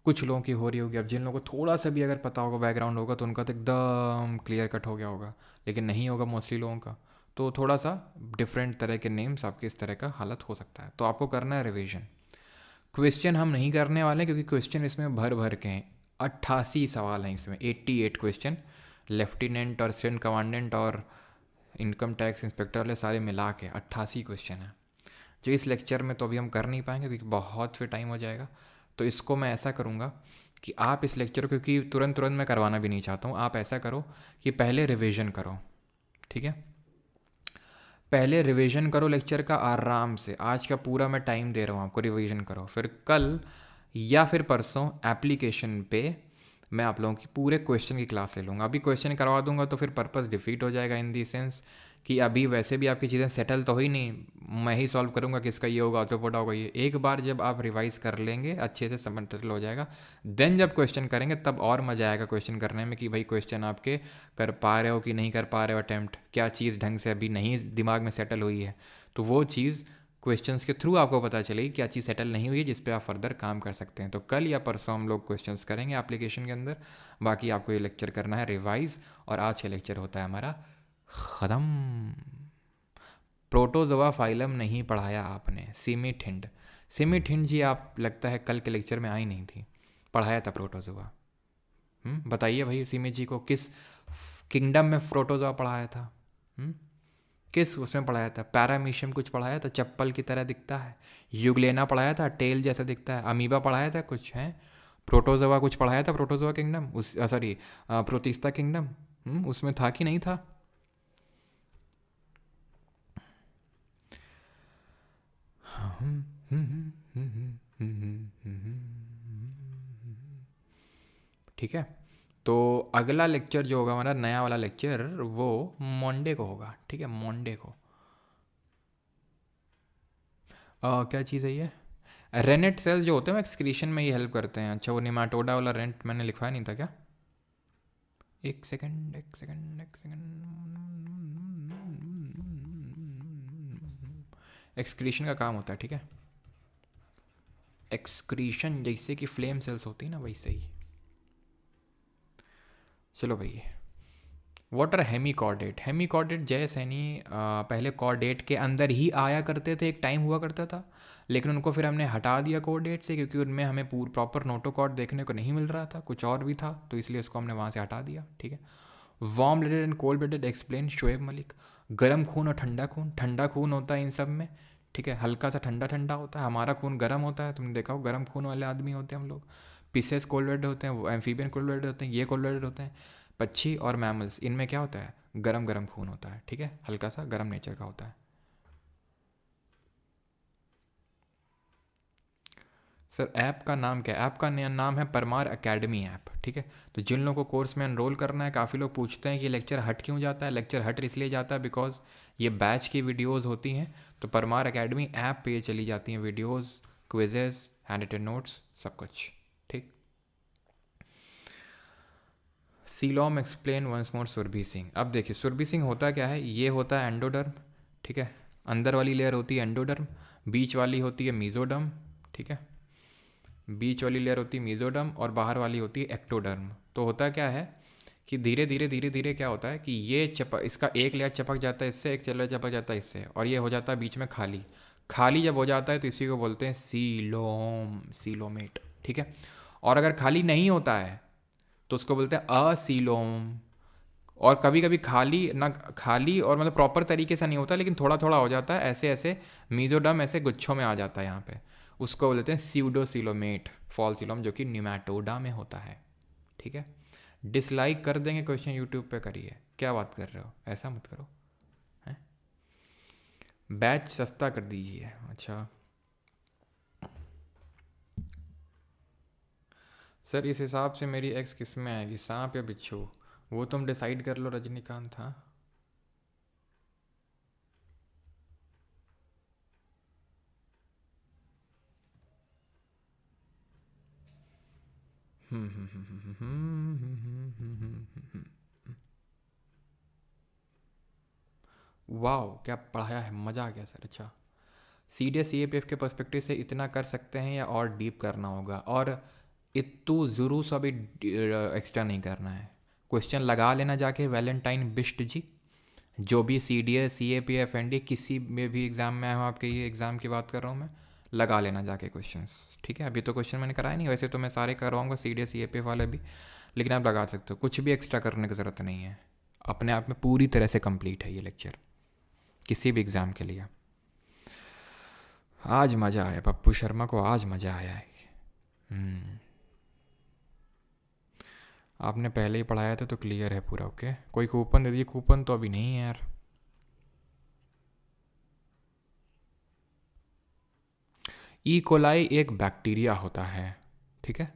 A: कुछ लोगों की हो रही होगी। अब जिन लोगों को थोड़ा सा भी अगर पता होगा, बैकग्राउंड होगा, तो उनका तो एकदम क्लियर कट हो गया होगा। लेकिन नहीं होगा मोस्टली लोगों का, तो थोड़ा सा डिफरेंट तरह के नेम्स आपके इस तरह का हालत हो सकता है। तो आपको करना है रिवीजन। क्वेश्चन हम नहीं करने वाले क्योंकि क्वेश्चन इसमें भर भर के हैं। 88 सवाल हैं इसमें, 88 क्वेश्चन। लेफ्टिनेंट और सेंट कमांडेंट और इनकम टैक्स इंस्पेक्टर वाले सारे मिला के 88 क्वेश्चन हैं, जो इस लेक्चर में तो अभी हम कर नहीं पाएंगे क्योंकि बहुत फिर टाइम हो जाएगा। तो इसको मैं ऐसा करूँगा कि आप इस लेक्चर को, क्योंकि तुरंत तुरंत मैं करवाना भी नहीं चाहता हूँ, आप ऐसा करो कि पहले रिवीजन करो। ठीक है, पहले रिवीजन करो लेक्चर का आराम से। आज का पूरा मैं टाइम दे रहा हूँ आपको, रिवीजन करो। फिर कल या फिर परसों एप्लीकेशन पे मैं आप लोगों की पूरे क्वेश्चन की क्लास ले लूँगा। अभी क्वेश्चन करवा दूंगा तो फिर पर्पस डिफीट हो जाएगा, इन दी सेंस कि अभी वैसे भी आपकी चीज़ें सेटल तो ही नहीं, मैं ही सॉल्व करूँगा, किसका ये होगा तो फोटा होगा ये। एक बार जब आप रिवाइज कर लेंगे अच्छे से, सब मटेरियल हो जाएगा, देन जब क्वेश्चन करेंगे तब और मज़ा आएगा क्वेश्चन करने में, कि भाई क्वेश्चन आपके कर पा रहे हो कि नहीं कर पा रहे हो अटैम्प्ट, क्या चीज़ ढंग से अभी नहीं दिमाग में सेटल हुई है। तो वो चीज़ क्वेश्चंस के थ्रू आपको पता चलेगी क्या चीज़ सेटल नहीं हुई है, जिस पे आप फर्दर काम कर सकते हैं। तो कल या परसों हम लोग क्वेश्चंस करेंगे एप्लीकेशन के अंदर। बाकी आपको ये लेक्चर करना है रिवाइज, और आज का लेक्चर होता है हमारा ख़त्म। प्रोटोजोआ फाइलम नहीं पढ़ाया आपने। सिमिठिंड, सिमिठिंड जी आप लगता है कल के लेक्चर में आई नहीं थी। पढ़ाया था प्रोटोजोआ। बताइए भाई सिमित जी को, किस किंगडम में प्रोटोजोआ पढ़ाया था? किस उसमें पढ़ाया था? पैरामीशियम कुछ पढ़ाया था, चप्पल की तरह दिखता है। यूग्लेना पढ़ाया था, टेल जैसा दिखता है। अमीबा पढ़ाया था कुछ, है? प्रोटोजोआ कुछ पढ़ाया था? प्रोटोजोआ किंगडम, उस सॉरी प्रोटिस्टा किंगडम, उसमें था कि नहीं था? ठीक है। तो अगला लेक्चर जो होगा हमारा नया वाला लेक्चर वो मंडे को होगा, ठीक है, मंडे को। क्या चीज़ है ये? रेनेट सेल्स जो होते हैं वो एक्सक्रीशन में ये हेल्प करते हैं। अच्छा, वो निमाटोडा वाला रेंट मैंने लिखवाया नहीं था क्या? एक सेकंड एक सेकंड एक सेकंड। एक्सक्रीशन का काम होता है, ठीक है। एक्सक्रीशन जैसे कि फ्लेम सेल्स होती है ना, वैसे ही। चलो भाई, वाट आर हेमीकॉर्डेट? हेमीकॉर्डेट जय सैनी पहले कॉर्डेट के अंदर ही आया करते थे, एक टाइम हुआ करता था, लेकिन उनको फिर हमने हटा दिया कोऑर्डिनेट से, क्योंकि उनमें हमें प्रॉपर नोटोकॉर्ड देखने को नहीं मिल रहा था, कुछ और भी था, तो इसलिए उसको हमने वहाँ से हटा दिया, ठीक है। Warm blooded and cold blooded explain Shoaib Malik. गर्म खून और ठंडा खून होता है इन सब में, ठीक है। हल्का सा ठंडा ठंडा होता है, हमारा खून गर्म होता है, तुमने देखा हो गर्म खून वाले आदमी होते हैं हम लोग। पिसेस कोल्ड ब्लडेड होते हैं, वो एम्फीबियन कोल्ड ब्लडेड होते हैं, ये कोल्ड ब्लडेड होते हैं। पक्षी और मैमल्स, इनमें क्या होता है? गरम गरम खून होता है, ठीक है, हल्का सा गरम नेचर का होता है। सर ऐप का नाम क्या है? ऐप का नाम है परमार एकेडमी ऐप, ठीक है। तो जिन लोगों को कोर्स में एनरोल करना है, काफ़ी लोग पूछते हैं कि लेक्चर हट क्यों जाता है। लेक्चर हट इसलिए जाता है बिकॉज ये बैच की वीडियोज़ होती हैं, तो परमार एकेडमी ऐप पे ये चली जाती हैं videos, quizzes, hand written notes, सब कुछ, ठीक। Coelom explain once more Surabhi Singh. अब देखिए सुरभि सिंह होता क्या है, ये होता है एंडोडर्म, ठीक है। अंदर वाली लेयर होती है एंडोडर्म, बीच वाली होती है मीजोडर्म, ठीक है। बीच वाली लेयर होती है मीजोडर्म और बाहर वाली होती है एक्टोडर्म। तो होता क्या है कि धीरे धीरे धीरे धीरे क्या होता है कि ये इसका एक लेयर चपक जाता है इससे, एक लेयर चपक जाता है इससे, और ये हो जाता है बीच में खाली। खाली जब हो जाता है तो इसी को बोलते हैं सीलोम, सीलोमेट, ठीक है। और अगर खाली नहीं होता है तो उसको बोलते हैं असीलोम। और कभी कभी खाली ना, खाली और मतलब प्रॉपर तरीके से नहीं होता, लेकिन थोड़ा थोड़ा हो जाता है, ऐसे ऐसे मीजोडर्म ऐसे गुच्छों में आ जाता है यहाँ पे, उसको बोलते हैं स्यूडोसीलोमेट फॉल्सीलोम, जो कि निमैटोडा में होता है, ठीक है। डिसलाइक कर देंगे क्वेश्चन यूट्यूब पे, करिए, क्या बात कर रहे हो, ऐसा मत करो, हैं। बैच सस्ता कर दीजिए। अच्छा सर, इस हिसाब से मेरी एक्स किस में आएगी, सांप या बिच्छू? वो तुम डिसाइड कर लो रजनीकांत। हाँ वाह, क्या पढ़ाया है, मज़ा आ गया सर। अच्छा, C D S C A P F के पर्सपेक्टिव से इतना कर सकते हैं या और डीप करना होगा? और इतू ज़रूर सा भी एक्स्ट्रा नहीं करना है। क्वेश्चन लगा लेना जाके वैलेंटाइन बिष्ट जी, जो भी C D S C A P F N D किसी में भी एग्ज़ाम में आया हो, आपके ये एग्ज़ाम की बात कर रहा हूँ मैं, लगा लेना जाके क्वेश्चंस, ठीक है। अभी तो क्वेश्चन मैंने कराया नहीं, वैसे तो मैं सारे करवाऊँगा C D S C A P F वाले भी, लेकिन आप लगा सकते हो, कुछ भी एक्स्ट्रा करने की ज़रूरत नहीं है, अपने आप में पूरी तरह से कंप्लीट है ये लेक्चर किसी भी एग्ज़ाम के लिए। आज मज़ा आया पप्पू शर्मा को, आज मज़ा आया है। आपने पहले ही पढ़ाया था तो क्लियर है पूरा, ओके। कोई कूपन दे दीजिए, कूपन तो अभी नहीं है यार। ई कोलाई एक बैक्टीरिया होता है, ठीक है,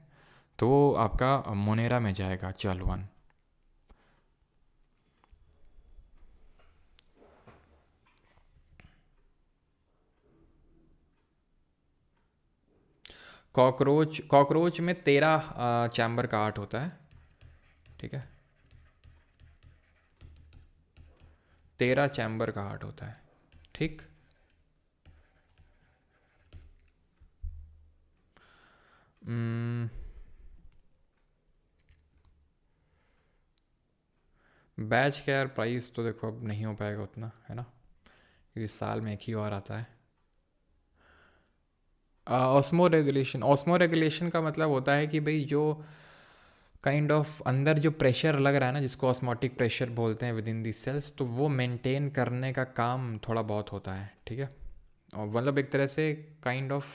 A: तो वो आपका मोनेरा में जाएगा। चल वन। कॉकरोच, कॉकरोच में 13 चैम्बर का आर्ट होता है, ठीक है, 13 चैम्बर का आर्ट होता है, ठीक। बैच का यार प्राइस तो देखो अब नहीं हो पाएगा उतना, है ना, क्योंकि साल में एक ही बार आता है। ऑस्मो रेगुलेशन, ऑस्मो रेगुलेशन का मतलब होता है कि भाई जो काइंड ऑफ अंदर जो प्रेशर लग रहा है ना, जिसको ऑस्मोटिक प्रेशर बोलते हैं विद इन दी सेल्स, तो वो मेंटेन करने का काम थोड़ा बहुत होता है, ठीक है। और मतलब एक तरह से काइंड ऑफ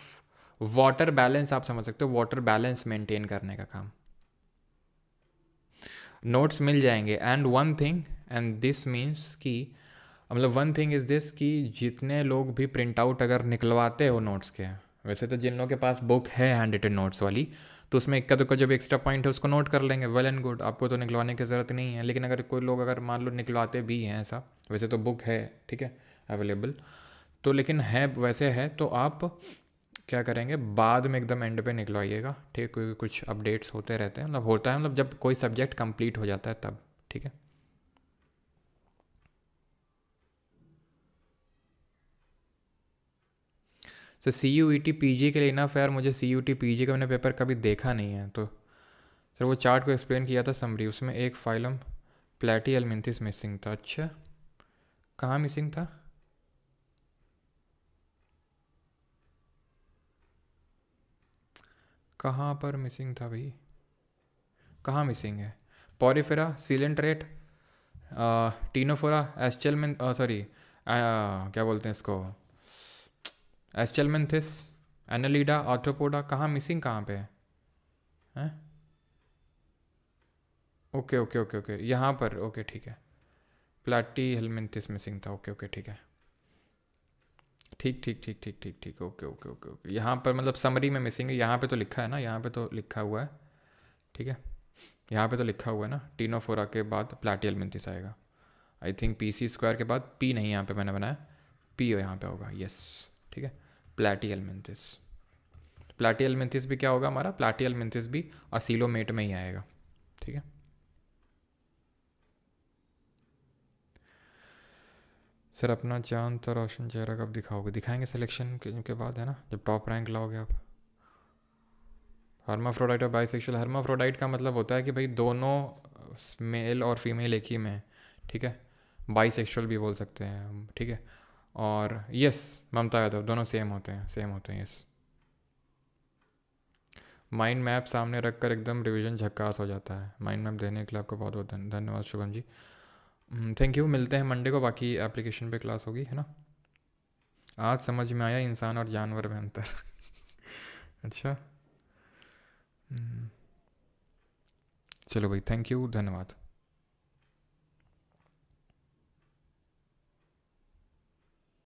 A: वाटर बैलेंस आप समझ सकते हो, वाटर बैलेंस मेंटेन करने का काम। नोट्स मिल जाएंगे, and one thing, and this means कि मतलब वन थिंग इज़ दिस कि जितने लोग भी प्रिंट आउट अगर निकलवाते हो नोट्स के, वैसे तो जिन लोगों के पास बुक है हैंड रिटन नोट्स वाली, तो उसमें इक्का दुक्का जो भी एक्स्ट्रा पॉइंट है उसको नोट कर लेंगे, वेल एंड गुड, आपको तो निकलवाने की ज़रूरत नहीं है। लेकिन अगर कोई लोग अगर मान लो निकलवाते भी हैं ऐसा, वैसे तो बुक है ठीक है अवेलेबल, तो लेकिन है वैसे है तो आप क्या करेंगे, बाद में एकदम एंड पे निकलवाइएगा, ठीक है, क्योंकि कुछ अपडेट्स होते रहते हैं, मतलब होता है, मतलब जब कोई सब्जेक्ट कंप्लीट हो जाता है तब, ठीक है। Sir C U E T P G के लिए ना, फिर मुझे C U T P G का मैंने पेपर कभी देखा नहीं है, तो सर वो चार्ट को एक्सप्लेन किया था समरी, उसमें एक फाइलम प्लेटी एलमिंथिस मिसिंग था। अच्छा, कहाँ मिसिंग था? कहाँ पर मिसिंग था भाई, कहाँ मिसिंग है? पॉरीफेरा, सीलेंट्रेट, टीनोफोरा, एस्चेलमेन, सॉरी क्या बोलते हैं इसको, एस्चेलमेंथिस, एनालीडा, ऑर्थोपोडा, कहाँ मिसिंग कहाँ पे है? हैं? ओके ओके ओके ओके, यहाँ पर ओके ठीक है, प्लाटी हेलमिंथिस मिसिंग था, ओके ओके ठीक है, ठीक ठीक ठीक ठीक ठीक ठीक, ओके ओके ओके ओके, यहाँ पर मतलब समरी में मिसिंग है, यहाँ पे तो लिखा है ना, यहाँ पे तो लिखा हुआ है, ठीक है, यहाँ पे तो लिखा हुआ है ना, टीनोफोरा के बाद प्लाटी हेलमिंथिस आएगा। I think P C square के बाद पी नहीं यहाँ पे मैंने बनाया, पी यहाँ पे होगा, यस ठीक है, प्लाटी हेलमिंथिस। प्लाटी हेलमिंथिस भी क्या होगा हमारा, प्लाटी हेलमिंथिस भी असीलोमेट में ही आएगा, ठीक है। सर अपना चांद तो रोशन चेहरा कब दिखाओगे? दिखाएंगे सिलेक्शन के बाद है ना, जब टॉप रैंक लाओगे आप। हर्माफ्रोडाइट और बाइसेक्सुअल, हर्माफ्रोडाइट का मतलब होता है कि भाई दोनों मेल और फीमेल एक ही में है, ठीक है, बाइसेक्सुअल भी बोल सकते हैं हम, ठीक है। और यस ममता यादव, दोनों सेम होते हैं, सेम होते हैं, यस। माइंड मैप सामने रख कर एकदम रिवीजन झक्कास हो जाता है। माइंड मैप देने के लिए आपको बहुत बहुत धन्यवाद शुभम जी, थैंक यू। मिलते हैं मंडे को, बाकी एप्लीकेशन पे क्लास होगी है ना। आज समझ में आया इंसान और जानवर में अंतर अच्छा, चलो भाई, थैंक यू, धन्यवाद।